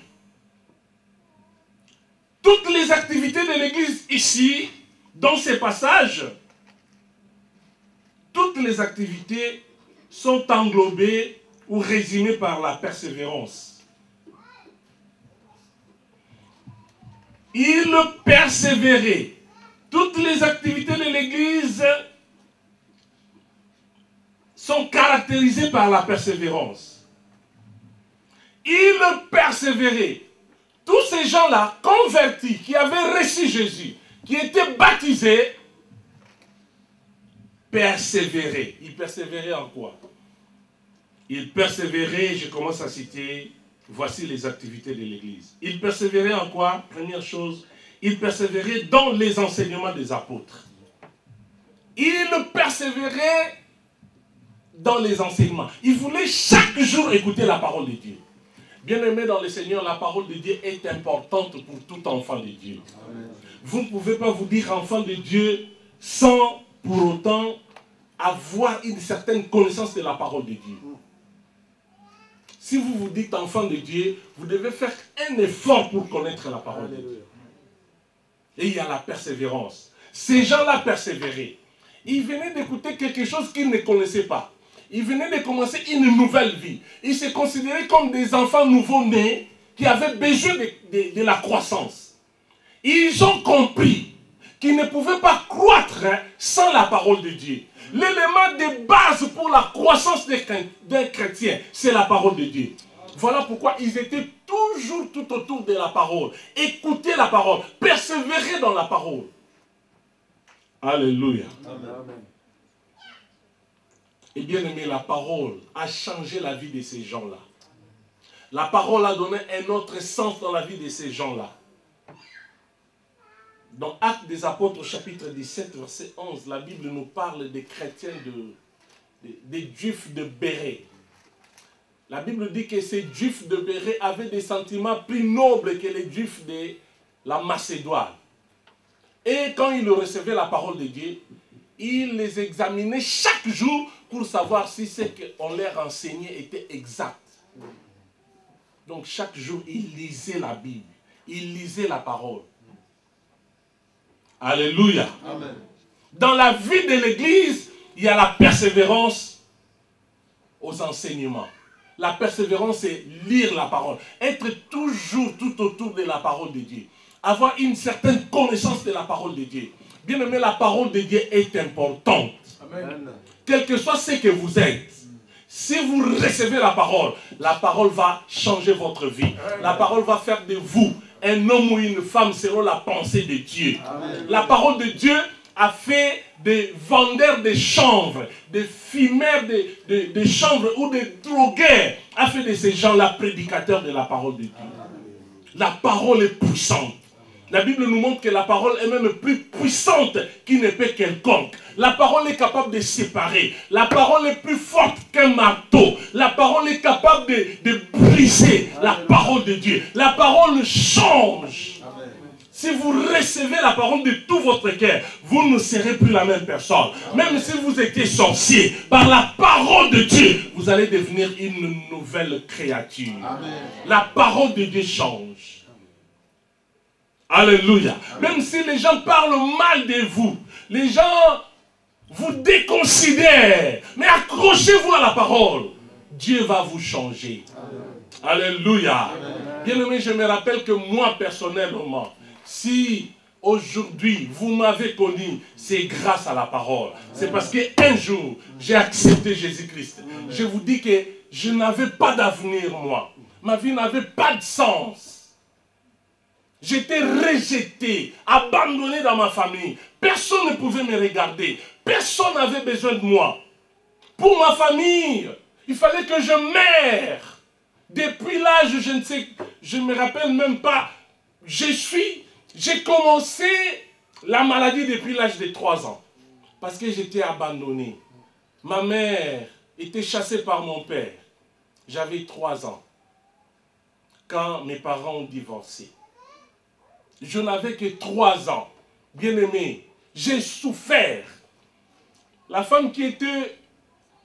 Toutes les activités de l'église ici, dans ces passages, toutes les activités sont englobées ou résumées par la persévérance. Ils persévéraient. Toutes les activités de l'église sont caractérisées par la persévérance. Ils persévéraient. Tous ces gens-là, convertis, qui avaient reçu Jésus, qui étaient baptisés, persévéraient. Ils persévéraient en quoi? Ils persévéraient, je commence à citer, voici les activités de l'Église. Ils persévéraient en quoi? Première chose, ils persévéraient dans les enseignements des apôtres. Ils persévéraient dans les enseignements. Ils voulaient chaque jour écouter la parole de Dieu. Bien-aimés dans le Seigneur, la parole de Dieu est importante pour tout enfant de Dieu. Amen. Vous ne pouvez pas vous dire enfant de Dieu sans pour autant avoir une certaine connaissance de la parole de Dieu. Si vous vous dites enfant de Dieu, vous devez faire un effort pour connaître la parole de Dieu. Et il y a la persévérance. Ces gens-là persévéraient. Ils venaient d'écouter quelque chose qu'ils ne connaissaient pas. Ils venaient de commencer une nouvelle vie. Ils se considéraient comme des enfants nouveau-nés qui avaient besoin de la croissance. Ils ont compris qu'ils ne pouvaient pas croître sans la parole de Dieu. L'élément de base pour la croissance d'un chrétien, c'est la parole de Dieu. Voilà pourquoi ils étaient toujours tout autour de la parole. Écoutez la parole, persévérer dans la parole. Alléluia. Amen. Et bien aimé, la parole a changé la vie de ces gens-là. La parole a donné un autre sens dans la vie de ces gens-là. Dans Actes des Apôtres, chapitre 17, verset 11, la Bible nous parle des chrétiens, des Juifs de Bérée. La Bible dit que ces Juifs de Bérée avaient des sentiments plus nobles que les Juifs de la Macédoine. Et quand ils recevaient la parole de Dieu, ils les examinaient chaque jour pour savoir si ce qu'on leur enseignait était exact. Donc chaque jour, ils lisaient la Bible. Ils lisaient la parole. Alléluia. Amen. Dans la vie de l'Église, il y a la persévérance aux enseignements. La persévérance, c'est lire la parole. Être toujours tout autour de la parole de Dieu. Avoir une certaine connaissance de la parole de Dieu. Bien aimé, la parole de Dieu est importante. Amen. Quel que soit ce que vous êtes, si vous recevez la parole va changer votre vie. Amen. La parole va faire de vous un homme ou une femme selon la pensée de Dieu. Amen. La parole de Dieu a fait des vendeurs de chanvre, des fumeurs de chanvre ou des drogueurs, a fait de ces gens-là prédicateurs de la parole de Dieu. Amen. La parole est puissante. La Bible nous montre que la parole est même plus puissante qu'une épée quelconque. La parole est capable de séparer. La parole est plus forte qu'un marteau. La parole est capable de briser. La parole de Dieu. La parole change. Amen. Si vous recevez la parole de tout votre cœur, vous ne serez plus la même personne. Même si vous étiez sorcier, par la parole de Dieu, vous allez devenir une nouvelle créature. Amen. La parole de Dieu change. Alléluia. Même si les gens parlent mal de vous, les gens vous déconsidèrent, mais accrochez-vous à la parole. Dieu va vous changer. Amen. Alléluia. Bien aimé, je me rappelle que moi personnellement, si aujourd'hui vous m'avez connu, c'est grâce à la parole. C'est parce qu'un jour, j'ai accepté Jésus-Christ. Je vous dis que je n'avais pas d'avenir moi. ma vie n'avait pas de sens. J'étais rejeté, abandonné dans ma famille. Personne ne pouvait me regarder. Personne n'avait besoin de moi. Pour ma famille, il fallait que je meure. Depuis l'âge, je ne me rappelle même pas. J'ai commencé la maladie depuis l'âge de 3 ans. Parce que j'étais abandonné. Ma mère était chassée par mon père. J'avais 3 ans. Quand mes parents ont divorcé. Je n'avais que 3 ans. Bien-aimé, j'ai souffert. La femme qui était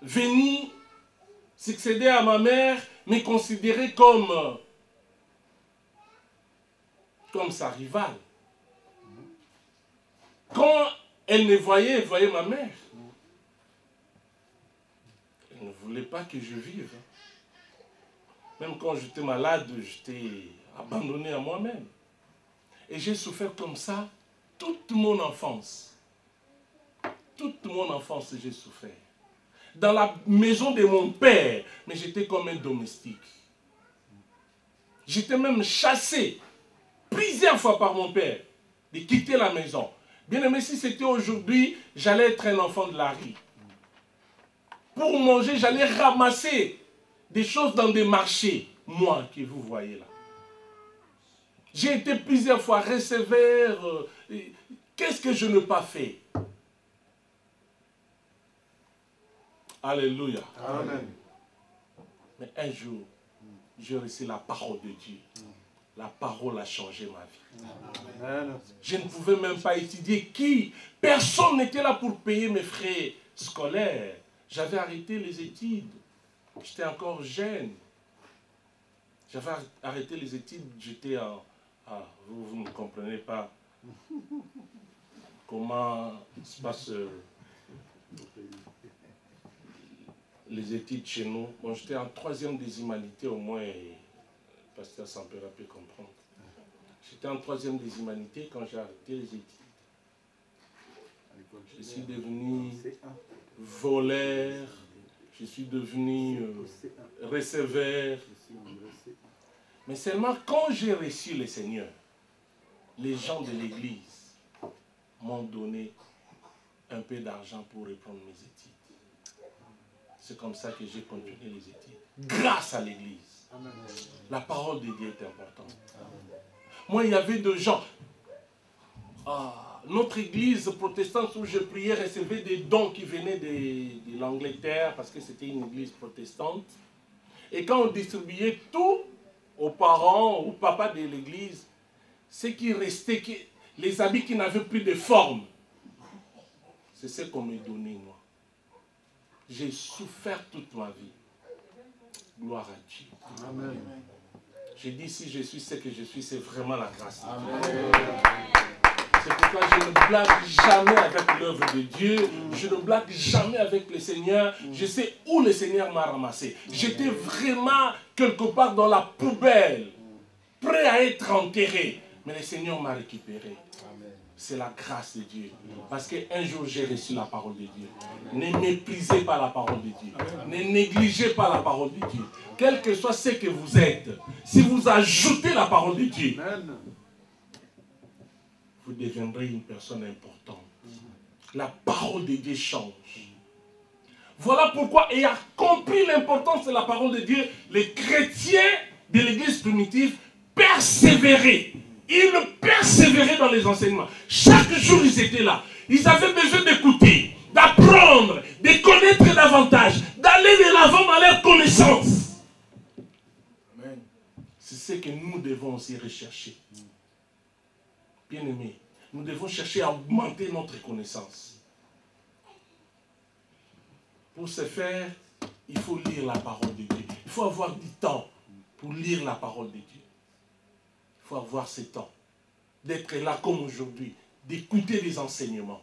venue succéder à ma mère me considérait comme sa rivale. Quand elle me voyait, elle voyait ma mère. Elle ne voulait pas que je vive. Même quand j'étais malade, j'étais abandonné à moi-même. Et j'ai souffert comme ça toute mon enfance. Toute mon enfance, j'ai souffert. Dans la maison de mon père, mais j'étais comme un domestique. J'étais même chassé plusieurs fois par mon père de quitter la maison. Bien aimé, si c'était aujourd'hui, j'allais être un enfant de la rue. Pour manger, j'allais ramasser des choses dans des marchés. Moi, que vous voyez là. J'ai été plusieurs fois receveur. Qu'est-ce que je n'ai pas fait? Alléluia. Amen. Mais un jour, j'ai reçu la parole de Dieu. La parole a changé ma vie. Amen. Je ne pouvais même pas étudier qui. Personne n'était là pour payer mes frais scolaires. J'avais arrêté les études. J'étais encore jeune. J'avais arrêté les études. J'étais en... Ah, vous ne comprenez pas comment se passent les études chez nous. Bon, j'étais en 3e des humanités, au moins, le pasteur Sampera peut comprendre. J'étais en 3e des humanités quand j'ai arrêté les études. Je suis devenu voleur, je suis devenu receveur. Mais seulement quand j'ai reçu le Seigneur, les gens de l'église m'ont donné un peu d'argent pour reprendre mes études. C'est comme ça que j'ai continué les études. Grâce à l'église. La parole de Dieu est importante. Moi, il y avait des gens. Notre église protestante où je priais recevait des dons qui venaient de l'Angleterre parce que c'était une église protestante. Et quand on distribuait tout aux parents, aux papas de l'église, ce qui restait, les habits qui n'avaient plus de forme, c'est ce qu'on me donnait, moi. J'ai souffert toute ma vie. Gloire à Dieu. Amen. J'ai dit, si je suis ce que je suis, c'est vraiment la grâce. Amen. C'est pourquoi je ne blague jamais avec l'œuvre de Dieu. Je ne blague jamais avec le Seigneur. Je sais où le Seigneur m'a ramassé. J'étais vraiment quelque part dans la poubelle, prêt à être enterré. Mais le Seigneur m'a récupéré. C'est la grâce de Dieu. Parce qu'un jour, j'ai reçu la parole de Dieu. Ne méprisez pas la parole de Dieu. Ne négligez pas la parole de Dieu. Quel que soit ce que vous êtes, si vous ajoutez la parole de Dieu, vous deviendrez une personne importante. La parole de Dieu change. Voilà pourquoi, ayant compris l'importance de la parole de Dieu, les chrétiens de l'église primitive persévéraient. Ils persévéraient dans les enseignements. Chaque jour, ils étaient là. Ils avaient besoin d'écouter, d'apprendre, de connaître davantage, d'aller de l'avant dans leur connaissance. C'est ce que nous devons aussi rechercher. Bien-aimés, nous devons chercher à augmenter notre connaissance. Pour ce faire, il faut lire la parole de Dieu. Il faut avoir du temps pour lire la parole de Dieu. Il faut avoir ce temps d'être là comme aujourd'hui, d'écouter les enseignements.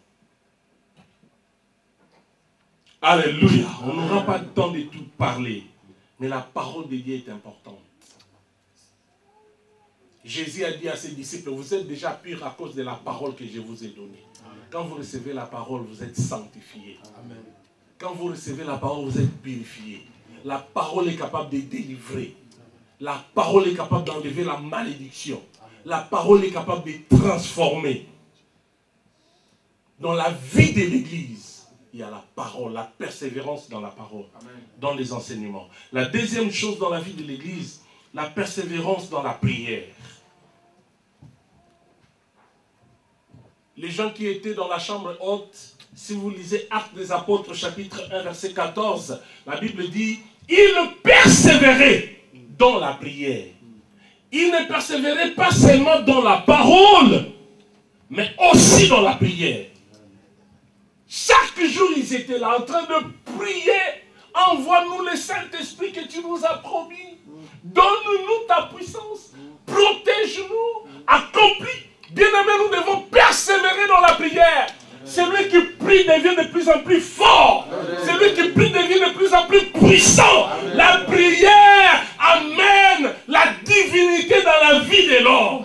Alléluia. On n'aura pas le temps de tout parler, mais la parole de Dieu est importante. Jésus a dit à ses disciples, vous êtes déjà purs à cause de la parole que je vous ai donnée. Quand vous recevez la parole, vous êtes sanctifiés. Quand vous recevez la parole, vous êtes purifiés. La parole est capable de délivrer. La parole est capable d'enlever la malédiction. La parole est capable de transformer. Dans la vie de l'Église, il y a la parole, la persévérance dans la parole, dans les enseignements. La deuxième chose dans la vie de l'Église, la persévérance dans la prière. Les gens qui étaient dans la chambre haute, si vous lisez Actes des Apôtres, chapitre 1, verset 14, la Bible dit, ils persévéraient dans la prière. Ils ne persévéraient pas seulement dans la parole, mais aussi dans la prière. Chaque jour, ils étaient là en train de prier. Envoie-nous le Saint-Esprit que tu nous as promis. Donne-nous ta puissance. Protège-nous. Accomplis. Bien-aimés, nous devons persévérer dans la prière. Celui qui prie devient de plus en plus fort. Celui qui prie devient de plus en plus puissant. La prière amène la divinité dans la vie de l'homme.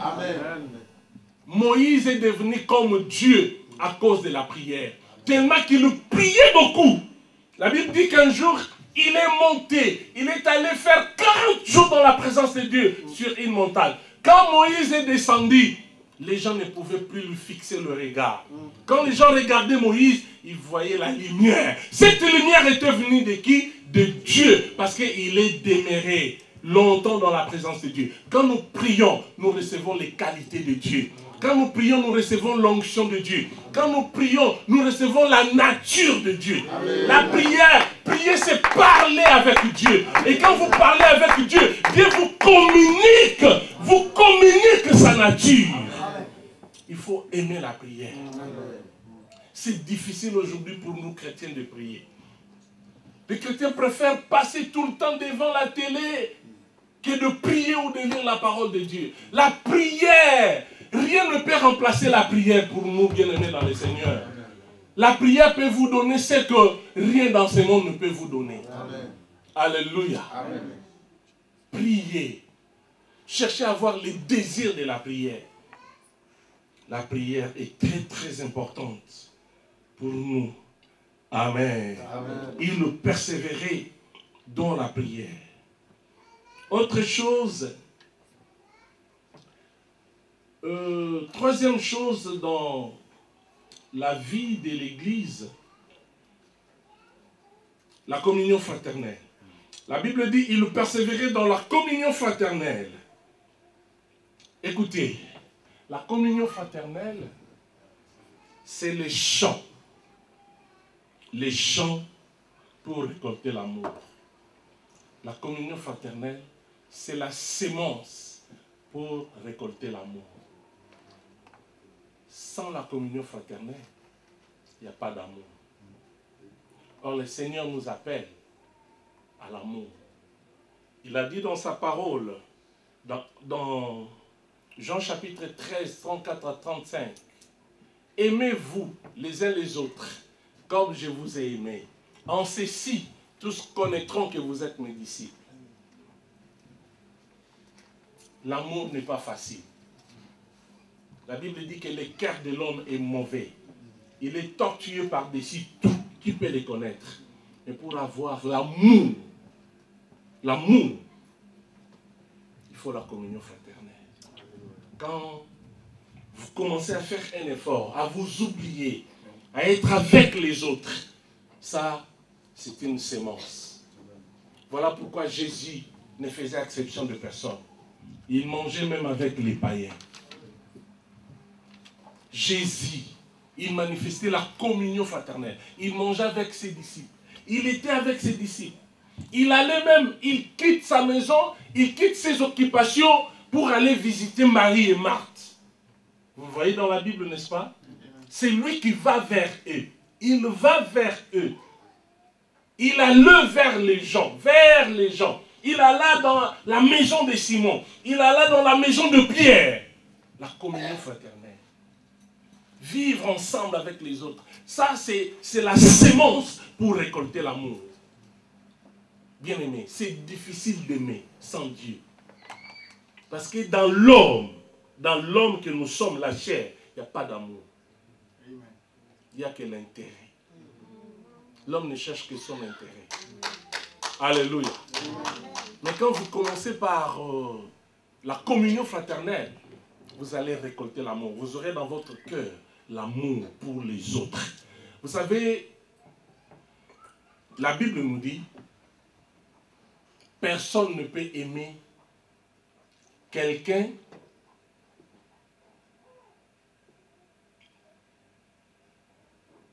Moïse est devenu comme Dieu à cause de la prière. Tellement qu'il priait beaucoup. La Bible dit qu'un jour, il est monté. Il est allé faire 40 jours dans la présence de Dieu sur une montagne. Quand Moïse est descendu, les gens ne pouvaient plus lui fixer le regard. Quand les gens regardaient Moïse, ils voyaient la lumière. Cette lumière était venue de qui? De Dieu. Parce qu'il est demeuré longtemps dans la présence de Dieu. Quand nous prions, nous recevons les qualités de Dieu. Quand nous prions, nous recevons l'onction de Dieu. Quand nous prions, nous recevons la nature de Dieu. Amen. La prière, prier c'est parler avec Dieu. Et quand vous parlez avec Dieu, Dieu vous communique sa nature. Il faut aimer la prière. C'est difficile aujourd'hui pour nous chrétiens de prier. Les chrétiens préfèrent passer tout le temps devant la télé que de prier ou de lire la parole de Dieu. La prière, rien ne peut remplacer la prière pour nous bien-aimés dans le Seigneur. La prière peut vous donner ce que rien dans ce monde ne peut vous donner. Amen. Alléluia. Amen. Priez. Cherchez à avoir les désirs de la prière. La prière est très très importante pour nous. Amen. Amen. Il persévérait dans la prière. Autre chose, troisième chose dans la vie de l'Église, la communion fraternelle. La Bible dit, il persévérait dans la communion fraternelle. Écoutez, la communion fraternelle, c'est les chants. Les chants pour récolter l'amour. La communion fraternelle, c'est la sémence pour récolter l'amour. Sans la communion fraternelle, il n'y a pas d'amour. Or, le Seigneur nous appelle à l'amour. Il a dit dans sa parole, dans Jean chapitre 13, 34 à 35, « Aimez-vous les uns les autres, comme je vous ai aimé. En ceci, tous connaîtront que vous êtes mes disciples. » L'amour n'est pas facile. La Bible dit que le cœur de l'homme est mauvais. Il est tortueux par-dessus tout. Qui peut les connaître? Mais pour avoir l'amour, il faut la communion fraternelle. Quand vous commencez à faire un effort, à vous oublier, à être avec les autres, ça, c'est une sémence. Voilà pourquoi Jésus ne faisait exception de personne. Il mangeait même avec les païens. Jésus, il manifestait la communion fraternelle. Il mangeait avec ses disciples. Il était avec ses disciples. Il allait même, il quitte sa maison, il quitte ses occupations pour aller visiter Marie et Marthe. Vous voyez dans la Bible, n'est-ce pas? C'est lui qui va vers eux. Il va vers eux. Il allait vers les gens, Il alla dans la maison de Simon. Il alla dans la maison de Pierre. La communion fraternelle. Vivre ensemble avec les autres. Ça, c'est la sémence pour récolter l'amour. Bien-aimé, c'est difficile d'aimer sans Dieu. Parce que dans l'homme que nous sommes, la chair, il n'y a pas d'amour. Il n'y a que l'intérêt. L'homme ne cherche que son intérêt. Alléluia. Mais quand vous commencez par la communion fraternelle, vous allez récolter l'amour. Vous aurez dans votre cœur l'amour pour les autres. Vous savez, la Bible nous dit, personne ne peut aimer quelqu'un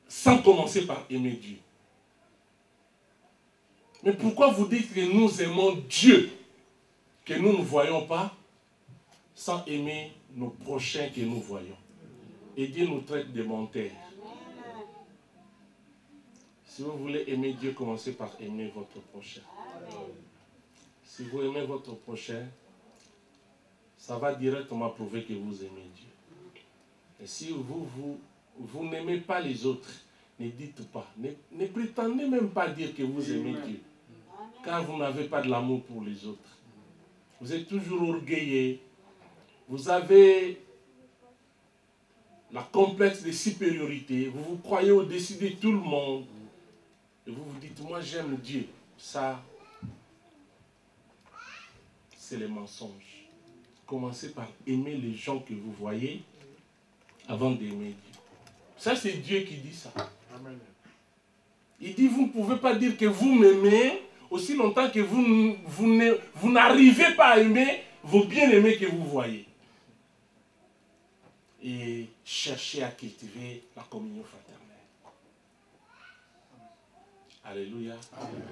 sans commencer par aimer Dieu. Mais pourquoi vous dites que nous aimons Dieu, que nous ne voyons pas, sans aimer nos prochains que nous voyons? Et Dieu nous traite de menteurs. Si vous voulez aimer Dieu, commencez par aimer votre prochain. Si vous aimez votre prochain, ça va directement prouver que vous aimez Dieu. Et si vous n'aimez pas les autres, ne dites pas, ne prétendez même pas dire que vous aimez Dieu, car vous n'avez pas de l'amour pour les autres. Vous êtes toujours orgueilleux, vous avez la complexe de supériorité, vous vous croyez au-dessus de tout le monde, et vous vous dites, moi j'aime Dieu. Ça, c'est les mensonges. Commencez par aimer les gens que vous voyez avant d'aimer Dieu. Ça, c'est Dieu qui dit ça. Amen. Il dit, vous ne pouvez pas dire que vous m'aimez aussi longtemps que vous n'arrivez pas à aimer vos bien-aimés que vous voyez. Et cherchez à cultiver la communion fraternelle. Alléluia. Amen.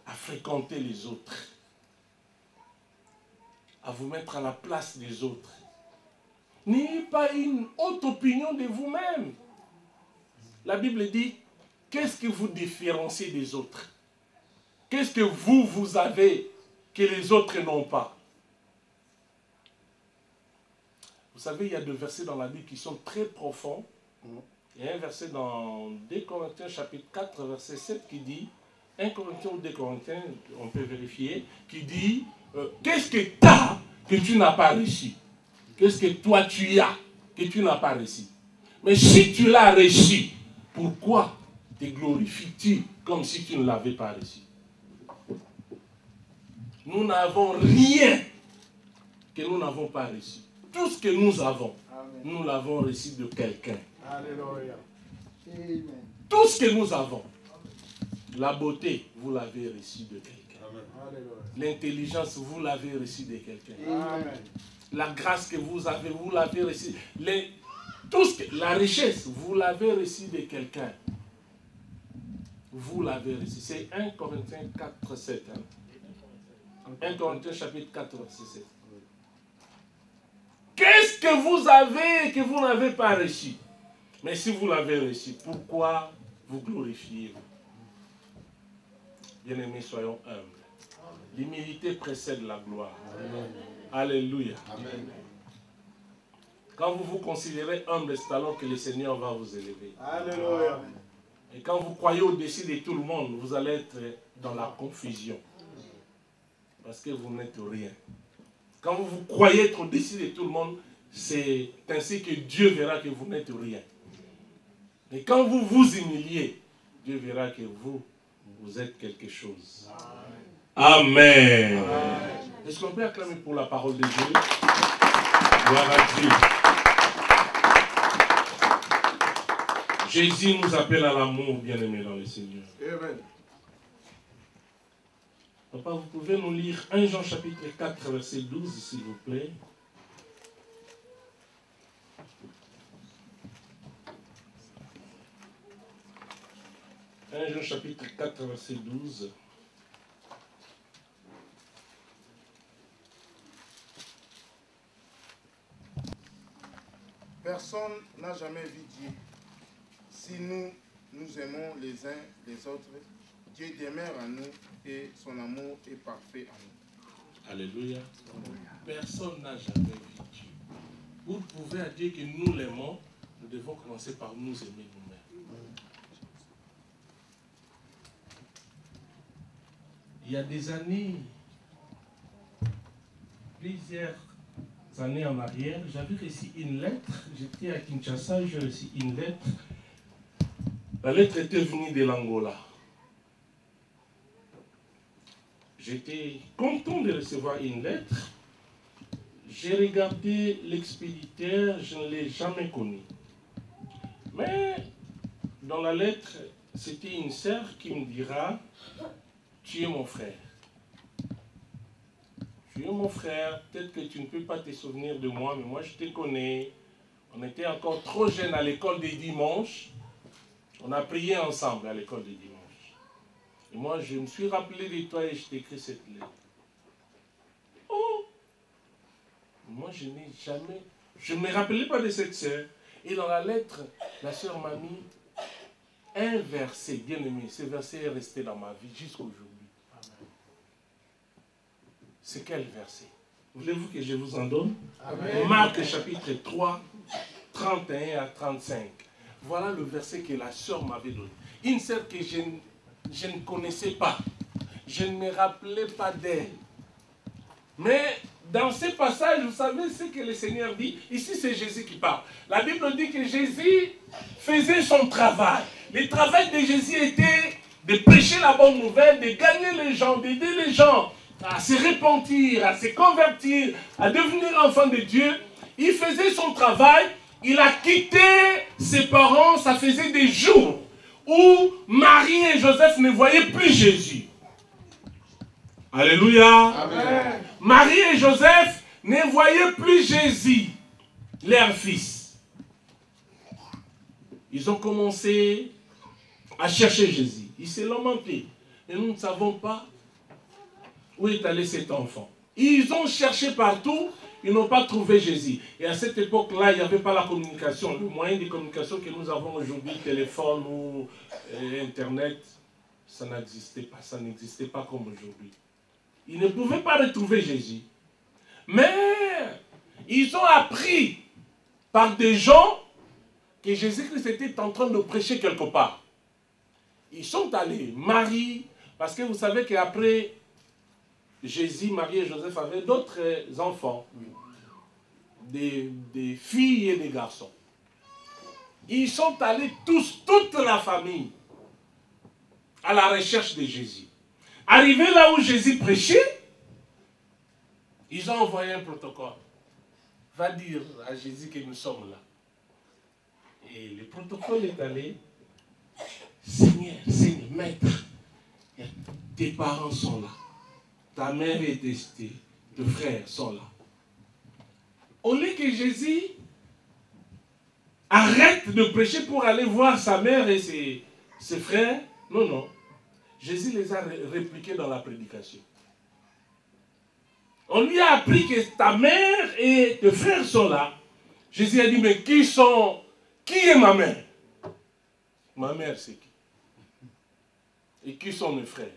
À fréquenter les autres. À vous mettre à la place des autres. N'ayez pas une haute opinion de vous-même. La Bible dit, qu'est-ce que vous différenciez des autres? Qu'est-ce que vous avez que les autres n'ont pas? Vous savez, il y a 2 versets dans la Bible qui sont très profonds. Il y a un verset dans 2 Corinthiens chapitre 4, verset 7 qui dit, 1 Corinthiens ou 2 Corinthiens, on peut vérifier, qui dit, qu'est-ce que tu as que tu n'as pas reçu? Qu'est-ce que toi tu as que tu n'as pas reçu? Mais si tu l'as reçu, pourquoi te glorifies-tu comme si tu ne l'avais pas reçu? Nous n'avons rien que nous n'avons pas reçu. Tout ce que nous avons, nous l'avons reçu de quelqu'un. Alléluia. Tout ce que nous avons, la beauté, vous l'avez reçu de quelqu'un. L'intelligence, vous l'avez reçu de quelqu'un. La grâce que vous l'avez reçue. La richesse, vous l'avez reçue de quelqu'un. Vous l'avez reçu. C'est 1 Corinthiens 4, 7. 1 Corinthiens chapitre 4, verset 7. Qu'est-ce que vous avez que vous n'avez pas reçu? Mais si vous l'avez reçu, pourquoi vous glorifiez-vous? Bien-aimés, soyons humbles. L'humilité précède la gloire. Amen. Alléluia. Amen. Quand vous vous considérez humble, c'est alors que le Seigneur va vous élever. Alléluia. Et quand vous croyez au-dessus de tout le monde, vous allez être dans la confusion. Parce que vous n'êtes rien. Quand vous vous croyez être au-dessus de tout le monde, c'est ainsi que Dieu verra que vous n'êtes rien. Et quand vous vous humiliez, Dieu verra que vous êtes quelque chose. Amen. Amen. Est-ce qu'on peut acclamer pour la parole de Dieu? Gloire à Dieu. Jésus nous appelle à l'amour, bien-aimés dans le Seigneur. Amen. Papa, vous pouvez nous lire 1 Jean chapitre 4, verset 12, s'il vous plaît. Jean chapitre 4, verset 12. Personne n'a jamais vu Dieu. Si nous aimons les uns les autres, Dieu demeure en nous et son amour est parfait en nous. Alléluia. Personne n'a jamais vu Dieu. Pour prouver à Dieu que nous l'aimons, nous devons commencer par nous aimer nous-mêmes. Il y a des années, plusieurs années en arrière, j'avais reçu une lettre. J'étais à Kinshasa, j'ai reçu une lettre. La lettre était venue de l'Angola. j'étais content de recevoir une lettre. J'ai regardé l'expéditeur, je ne l'ai jamais connu. Mais dans la lettre, c'était une sœur qui me dira, tu es mon frère. Tu es mon frère, peut-être que tu ne peux pas te souvenir de moi, mais moi je te connais. On était encore trop jeunes à l'école des dimanches. On a prié ensemble à l'école des dimanches. Et moi, je me suis rappelé de toi et je t'ai écrit cette lettre. Oh! Moi, je n'ai jamais... Je ne me rappelais pas de cette sœur. Et dans la lettre, la sœur m'a mis un verset, bien aimé. Ce verset est resté dans ma vie jusqu'à aujourd'hui. C'est quel verset? Voulez-vous que je vous en donne? Amen. Marc chapitre 3, 31 à 35. Voilà le verset que la sœur m'avait donné. Une sœur que je ne connaissais pas. Je ne me rappelais pas d'elle. Mais dans ce passage, vous savez ce que le Seigneur dit. Ici, c'est Jésus qui parle. La Bible dit que Jésus faisait son travail. Le travail de Jésus était de prêcher la bonne nouvelle, de gagner les gens, d'aider les gens à se repentir, à se convertir, à devenir enfant de Dieu. Il faisait son travail. Il a quitté ses parents. Ça faisait des jours où Marie et Joseph ne voyaient plus Jésus. Alléluia. Amen. Marie et Joseph ne voyaient plus Jésus, leur fils. Ils ont commencé à chercher Jésus. Ils se lamentaient. Et nous ne savons pas où est allé cet enfant. Ils ont cherché partout. Ils n'ont pas trouvé Jésus. Et à cette époque-là, il n'y avait pas la communication. Le moyen de communication que nous avons aujourd'hui, téléphone ou Internet, ça n'existait pas. Ça n'existait pas comme aujourd'hui. Ils ne pouvaient pas retrouver Jésus. Mais ils ont appris par des gens que Jésus-Christ était en train de prêcher quelque part. Ils sont allés. Marie, parce que vous savez qu'après Jésus, Marie et Joseph avaient d'autres enfants, des filles et des garçons. Ils sont allés tous, toute la famille, à la recherche de Jésus. Arrivés là où Jésus prêchait, ils ont envoyé un protocole. Va dire à Jésus que nous sommes là. Et le protocole est allé. Seigneur, Seigneur, Maître, tes parents sont là. Ta mère et tes frères sont là. Au lieu que Jésus arrête de prêcher pour aller voir sa mère et ses frères, non, non. Jésus les a répliqués dans la prédication. On lui a appris que ta mère et tes frères sont là. Jésus a dit, mais qui est ma mère? Ma mère, c'est qui? Et qui sont mes frères?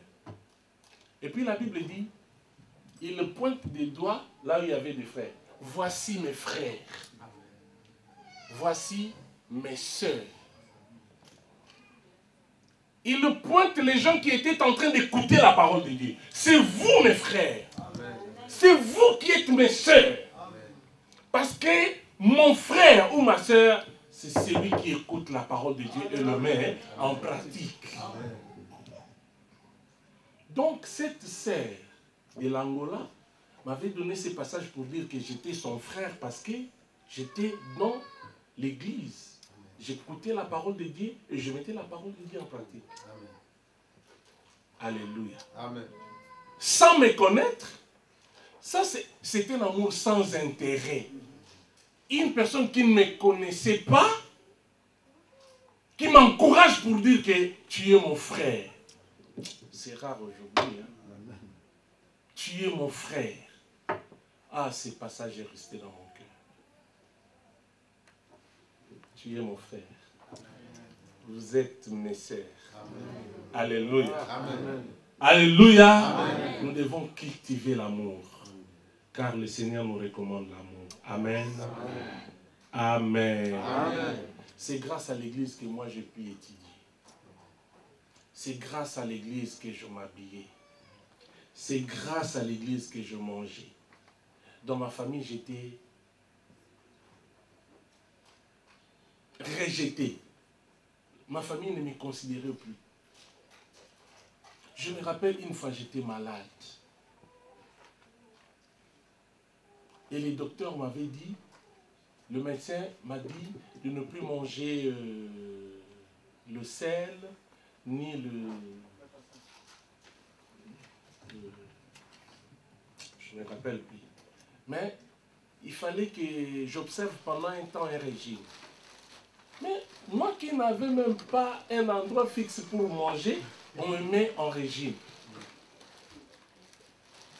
Et puis la Bible dit, il pointe des doigts là où il y avait des frères. Voici mes frères. Voici mes sœurs. Il pointe les gens qui étaient en train d'écouter la parole de Dieu. C'est vous mes frères. C'est vous qui êtes mes sœurs. Parce que mon frère ou ma sœur, c'est celui qui écoute la parole de Dieu et le met en pratique. Donc cette sœur de l'Angola m'avait donné ce passage pour dire que j'étais son frère parce que j'étais dans l'église. J'écoutais la parole de Dieu et je mettais la parole de Dieu en pratique. Amen. Alléluia. Amen. Sans me connaître, ça c'était un amour sans intérêt. Une personne qui ne me connaissait pas, qui m'encourage pour dire que tu es mon frère. C'est rare aujourd'hui. Hein? Tu es mon frère. Ah, ce passage est resté dans mon cœur. Tu es mon frère. Vous êtes mes sœurs. Alléluia. Amen. Alléluia. Amen. Nous devons cultiver l'amour. Car le Seigneur nous recommande l'amour. Amen. Amen. Amen. Amen. C'est grâce à l'église que moi j'ai pu étudier. C'est grâce à l'église que je m'habillais. C'est grâce à l'église que je mangeais. Dans ma famille, j'étais rejeté. Ma famille ne me considérait plus. Je me rappelle une fois, j'étais malade. Et les docteurs m'avaient dit, le médecin m'a dit de ne plus manger le sel, ni je ne me rappelle plus. Mais il fallait que j'observe pendant un temps un régime. Mais moi qui n'avais même pas un endroit fixe pour manger, on me met en régime.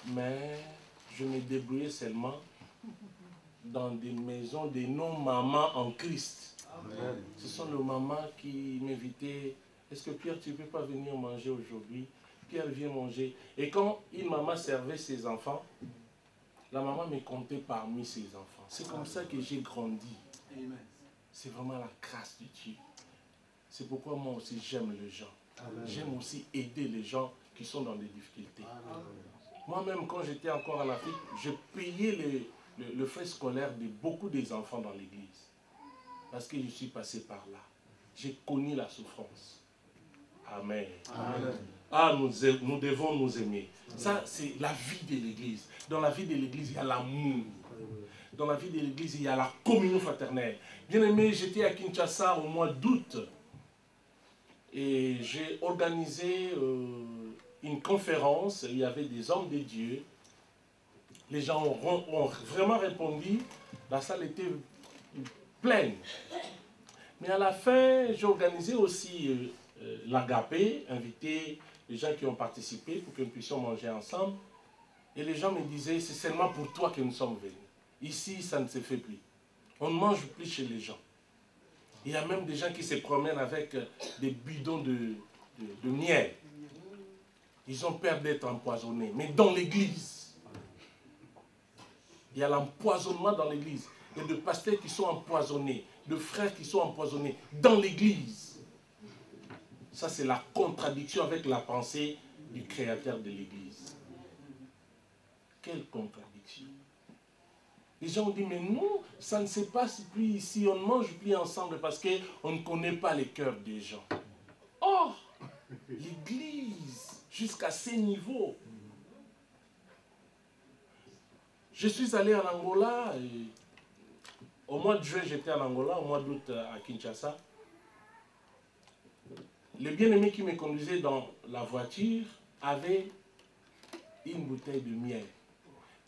Mais je me débrouillais seulement dans des maisons des non-mamans en Christ. Amen. Ce sont les mamans qui m'invitaient. Est-ce que Pierre, tu ne peux pas venir manger aujourd'hui? Pierre, viens manger. Et quand une maman servait ses enfants, la maman me comptait parmi ses enfants. C'est comme ça que j'ai grandi. C'est vraiment la grâce de Dieu. C'est pourquoi moi aussi j'aime les gens. J'aime aussi aider les gens qui sont dans des difficultés. Moi-même, quand j'étais encore en Afrique, je payais le frais scolaire de beaucoup des enfants dans l'église. Parce que je suis passé par là. J'ai connu la souffrance. Amen. Amen. Ah, nous devons nous aimer. Ça, c'est la vie de l'église. Dans la vie de l'église, il y a l'amour. Dans la vie de l'église, il y a la communion fraternelle. Bien aimé, j'étais à Kinshasa au mois d'août. Et j'ai organisé une conférence. Il y avait des hommes de Dieu. Les gens ont vraiment répondu. La salle était pleine. Mais à la fin, j'ai organisé aussi l'agapé, invité les gens qui ont participé pour que nous puissions manger ensemble. Et les gens me disaient, c'est seulement pour toi que nous sommes venus. Ici, ça ne se fait plus. On ne mange plus chez les gens. Il y a même des gens qui se promènent avec des bidons de miel. Ils ont peur d'être empoisonnés. Mais dans l'église, il y a l'empoisonnement dans l'église. Il y a des pasteurs qui sont empoisonnés, de frères qui sont empoisonnés dans l'église. Ça, c'est la contradiction avec la pensée du créateur de l'église. Quelle contradiction. Les gens ont dit, mais non, ça ne se passe plus ici, on ne mange plus ensemble parce qu'on ne connaît pas les cœurs des gens. Or, l'église, jusqu'à ces niveaux. Je suis allé en Angola, et au mois de juin, j'étais en Angola, au mois d'août à Kinshasa. Le bien-aimé qui me conduisait dans la voiture avait une bouteille de miel.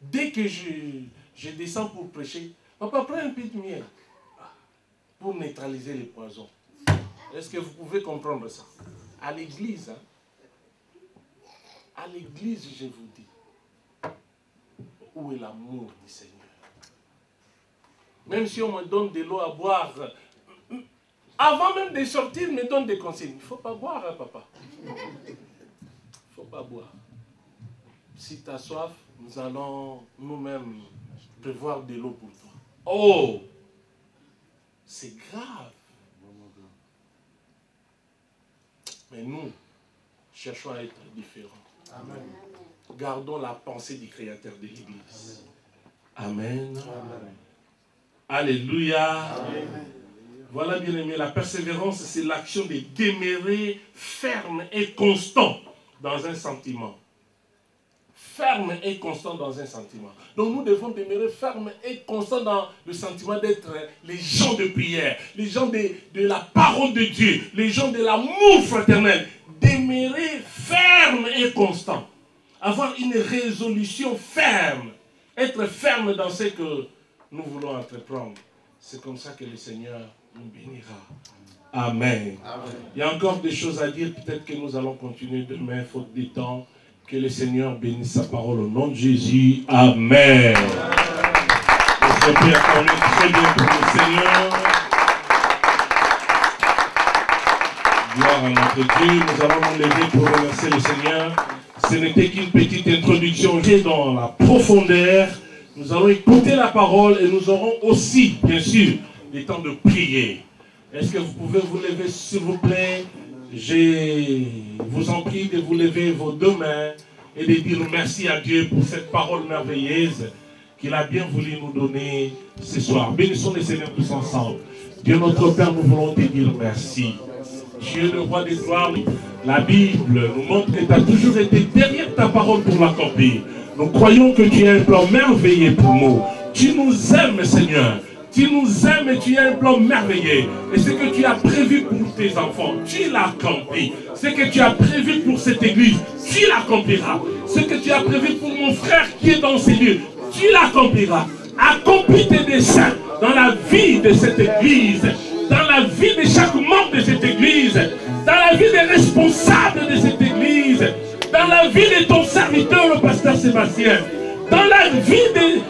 Dès que je descends pour prêcher, papa, prends un peu de miel pour neutraliser les poisons. Est-ce que vous pouvez comprendre ça? À l'église, à l'église, je vous dis, où est l'amour du Seigneur? Même si on me donne de l'eau à boire, avant même de sortir, me donne des conseils. Il ne faut pas boire, hein, papa. Il ne faut pas boire. Si tu as soif, nous allons nous-mêmes prévoir de l'eau pour toi. Oh! C'est grave. Mais nous, cherchons à être différents. Amen. Gardons la pensée du Créateur de l'Église. Amen. Amen. Alléluia. Amen. Voilà, bien aimé, la persévérance, c'est l'action de demeurer ferme et constant dans un sentiment. Ferme et constant dans un sentiment. Donc nous devons demeurer ferme et constant dans le sentiment d'être les gens de prière, les gens de la parole de Dieu, les gens de l'amour fraternel. Demeurer ferme et constant. Avoir une résolution ferme. Être ferme dans ce que nous voulons entreprendre. C'est comme ça que le Seigneur nous bénira. Amen. Amen. Il y a encore des choses à dire. Peut-être que nous allons continuer demain, faute de temps. Que le Seigneur bénisse sa parole au nom de Jésus. Amen. Le Père, on est très bien pour le Seigneur. Gloire à notre Dieu. Nous allons nous lever pour remercier le Seigneur. Ce n'était qu'une petite introduction. Dans la profondeur, nous allons écouter la parole et nous aurons aussi, bien sûr, des temps de prier. Est-ce que vous pouvez vous lever, s'il vous plaît? Je vous en prie de vous lever vos deux mains et de dire merci à Dieu pour cette parole merveilleuse qu'il a bien voulu nous donner ce soir. Bénissons le Seigneur tous ensemble. Dieu notre Père, nous voulons te dire merci. Dieu le roi des gloires, la Bible nous montre que tu as toujours été derrière ta parole pour l'accomplir. Nous croyons que tu as un plan merveilleux pour nous. Tu nous aimes, Seigneur. Tu nous aimes et tu as un plan merveilleux. Et ce que tu as prévu pour tes enfants, tu l'accomplis. Ce que tu as prévu pour cette église, tu l'accompliras. Ce que tu as prévu pour mon frère qui est dans ces lieux, tu l'accompliras. Accomplis tes desseins dans la vie de cette église, dans la vie de chaque membre de cette église, dans la vie des responsables de cette église, dans la vie de ton serviteur, le pasteur Sébastien, dans la vie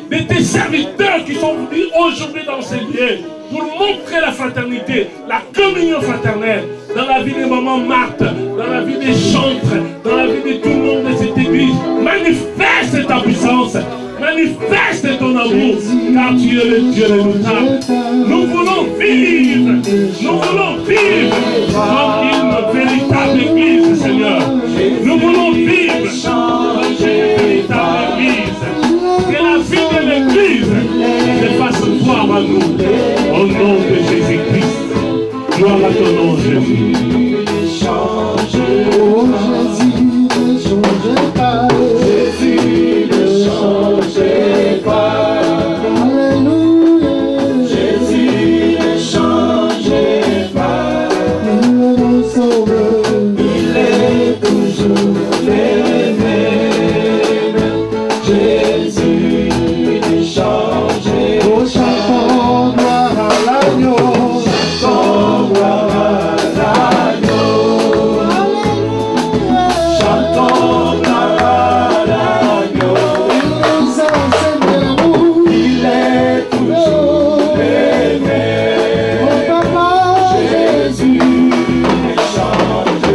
de tes serviteurs qui sont venus aujourd'hui dans ces lieux pour montrer la fraternité, la communion fraternelle, dans la vie de maman Marthe, dans la vie des chantres, dans la vie de tout le monde de cette église. Manifeste ta puissance, manifeste ton amour, car tu es le Dieu redoutable. Nous voulons vivre comme une véritable église, Seigneur. Nous voulons vivre comme une véritable église. Que la vie de l'église se fasse voir à nous. Au nom de Jésus-Christ. Gloire à ton nom, Jésus. Oh Jésus, ne changez pas. Jésus, ne changez pas. Alléluia. Jésus, ne changez pas. Il est mon sauveur. Il est toujours le même. Jésus, ne changez pas. Oh, chantons gloire à l'agneau. Chantons gloire à l'agneau. Chantons gloire à l'agneau. Il est toujours le même. Oh papa, Jésus ne change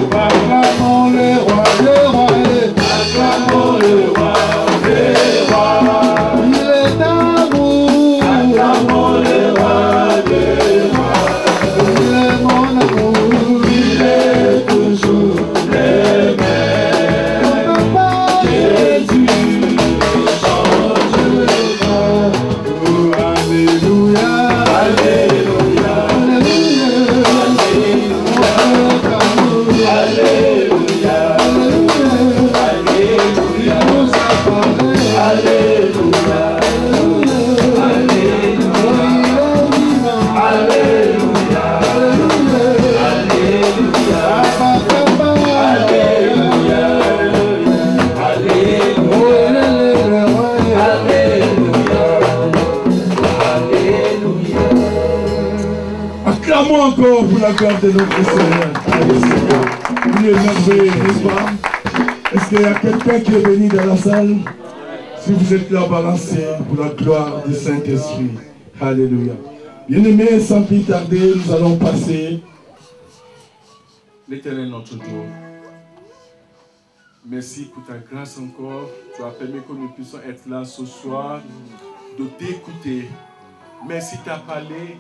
pas. Acclamons le roi, acclamons le roi, le roi. Il est amour. Acclamons le roi, il est mon amour. Il est toujours le même. Papa, Jésus ne change pas. Oh, alléluia, alléluia, alléluia, alléluia, alléluia, nous apparaît. Alléluia, alléluia, alléluia, Acclamons encore pour la gloire de notre Seigneur. Il est merveilleux, n'est-ce pas? Est-ce qu'il y a quelqu'un qui est béni dans la salle? Si vous êtes là, balancez pour la gloire du Saint-Esprit. Alléluia. Bien-aimés, sans plus tarder, nous allons passer. L'Éternel notre Dieu, merci pour ta grâce encore. Tu as permis que nous puissions être là ce soir, de t'écouter. Merci de ta parlé.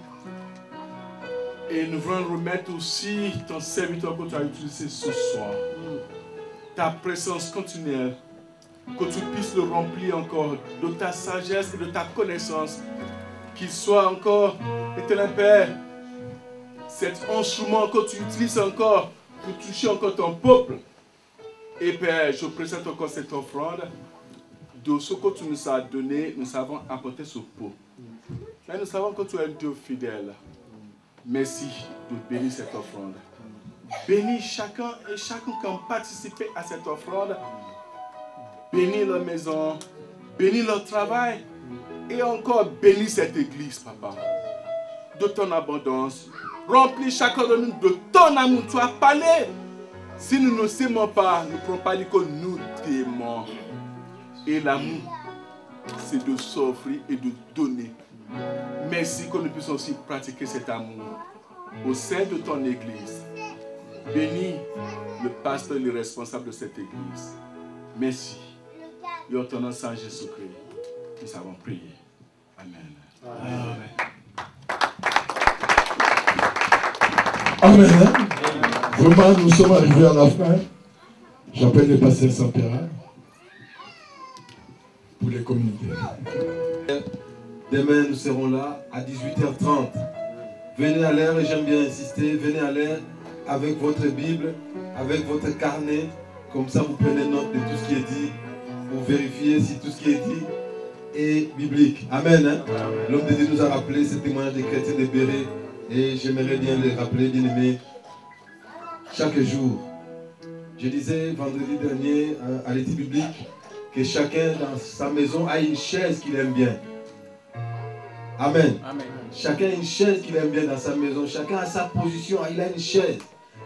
Et nous voulons remettre aussi ton serviteur que tu as utilisé ce soir. Ta présence continuelle, que tu puisses le remplir encore de ta sagesse et de ta connaissance. Qu'il soit encore, Éternel Père, cet instrument que tu utilises encore pour toucher encore ton peuple. Et Père, je présente encore cette offrande. De ce que tu nous as donné, nous avons apporté ce pot. Mais nous savons que tu es un Dieu fidèle. Merci de bénir cette offrande. Bénis chacun et chacun qui a participé à cette offrande. Bénis leur maison, bénis leur travail et encore bénis cette église, Papa. De ton abondance. Remplis chacun de nous de ton amour. Tu as parlé. Si nous ne s'aimons pas, nous ne pouvons pas dire que nous t'aimons. Et l'amour, c'est de s'offrir et de donner. Merci que nous puissions aussi pratiquer cet amour au sein de ton église. Bénis le pasteur et le responsable de cette église. Merci. Et en ton nom, Saint Jésus-Christ, nous avons prié. Amen. Amen. Vraiment, nous sommes arrivés à la fin. J'appelle le pasteur Saint-Pierre pour les communiquer. Demain, nous serons là à 18h30. Venez à l'heure, et j'aime bien insister, venez à l'heure avec votre Bible, avec votre carnet. Comme ça, vous prenez note de tout ce qui est dit. Vous vérifiez si tout ce qui est dit et biblique. Amen. Hein? L'homme de Dieu nous a rappelé ce témoignage des chrétiens de Béret et j'aimerais bien les rappeler, bien aimé, chaque jour. Je disais vendredi dernier à l'étude biblique que chacun dans sa maison a une chaise qu'il aime bien. Amen. Amen. Chacun a une chaise qu'il aime bien dans sa maison. Chacun a sa position, il a une chaise.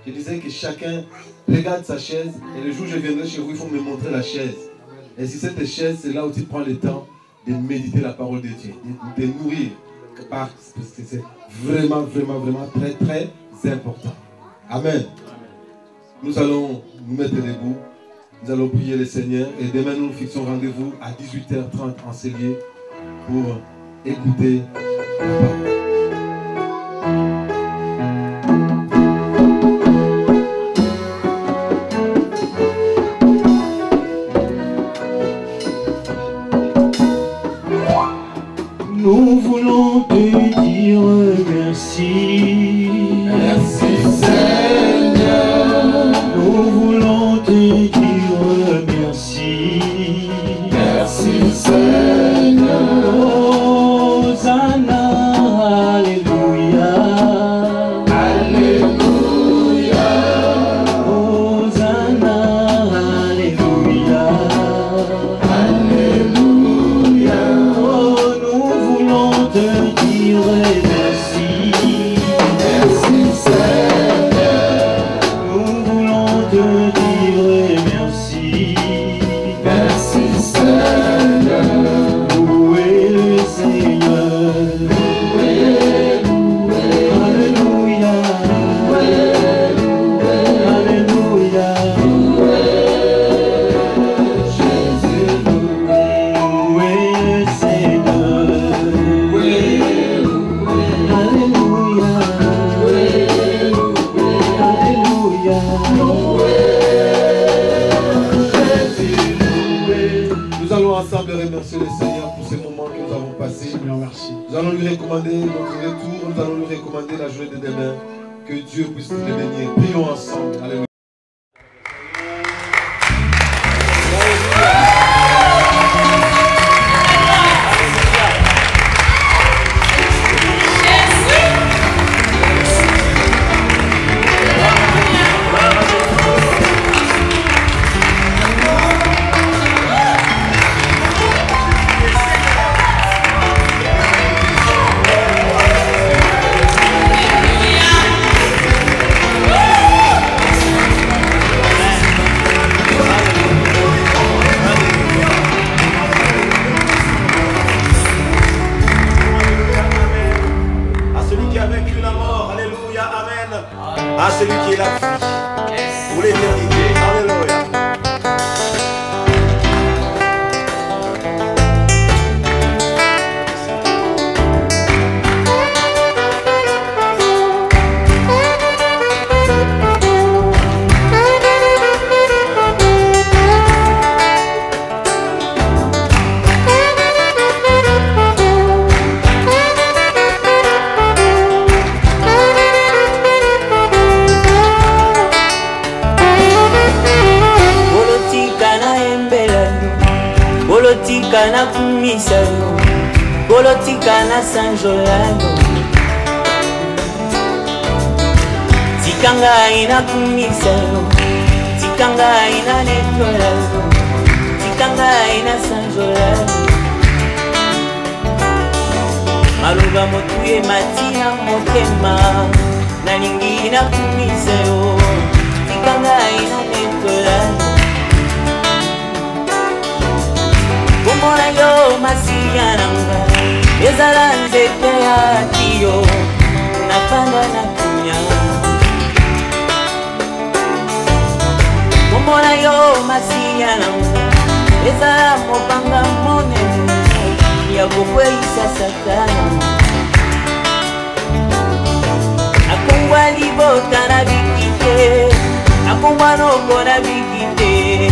Je disais que chacun regarde sa chaise et le jour où je viendrai chez vous, il faut me montrer la chaise. Et si cette chaise, c'est là où tu prends le temps de méditer la parole de Dieu, de nourrir. Parce que c'est vraiment, vraiment, vraiment très, très important. Amen. Nous allons nous mettre debout. Nous allons prier le Seigneur. Et demain, nous nous fixons rendez-vous à 18h30 en Célier pour écouter la parole. Nous voulons te dire merci. Merci Seigneur. Nous voulons te dire merci. Merci Seigneur. Hosanna, alléluia. Alléluia. Hosanna, alléluia. Alléluia. Te dire merci. Merci Seigneur. Nous voulons te dire merci. Merci Seigneur. Louez le Seigneur. Louez, louez. Alléluia. Louez, louez. Alléluia. Louez. Jésus, louez. Louez le Seigneur. Nous allons ensemble remercier le Seigneur pour ces moments que nous avons passés. Merci. Nous allons lui recommander notre retour, nous allons lui recommander la journée de demain. Que Dieu puisse nous bénir. Prions ensemble. Alléluia. À celui qui est la vie pour l'éternité. Alléluia. Bolotika na kumisano, bolotika na sanjolano. Tikanga ina kumisano, tikanga ina netolano, tikanga ina sanjolano. Maluba motuye matina motema, nalingi na kumisano, tikanga ina netolano. Kumona yo masiyananga, ezala nzete ya kiyo, nafanda na kunya. Kumona yo masiyananga, ezala mopanga monene, ya kukweisa satana. Akungwa libota na bikite, akungwa noko na bikite,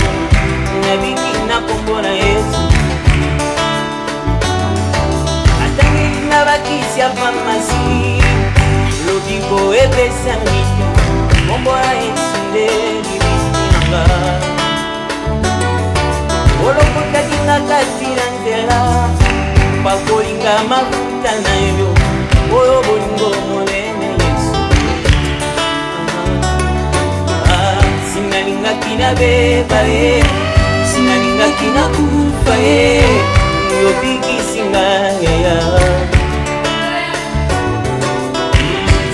na bikina kumbona Yesu. Bakisia pharmacie, lobiko epesa mito, mombola esinde libinanga. Oloko katinga katira nzela. mafuta na yo oyo bolingo monene Yesu sinalingaki nabeba ye sinalingaki nakufa ye yobikisinga yaya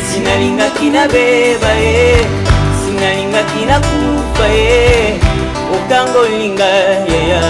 sinalingaki nabeba ye sinalingaki nakufa ye okangolinga yaya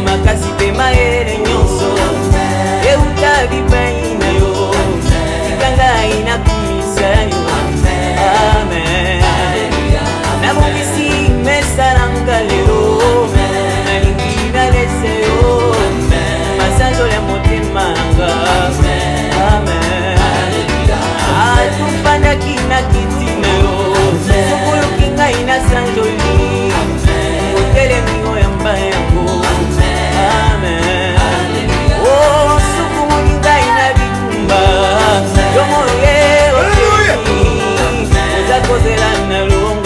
makasi pe maele nyonso eutabi paina yo tikangai na kumisa yo amen nabongisi mesa nanga lelo nalingi nalese yo masanzo ya motema nanga amen atufandaki na kiti na yo sokoluki ngai na sanjoli otelemi oyamba yango amen oh sukumuni ngai na bitumba yomoye oza kozela na longo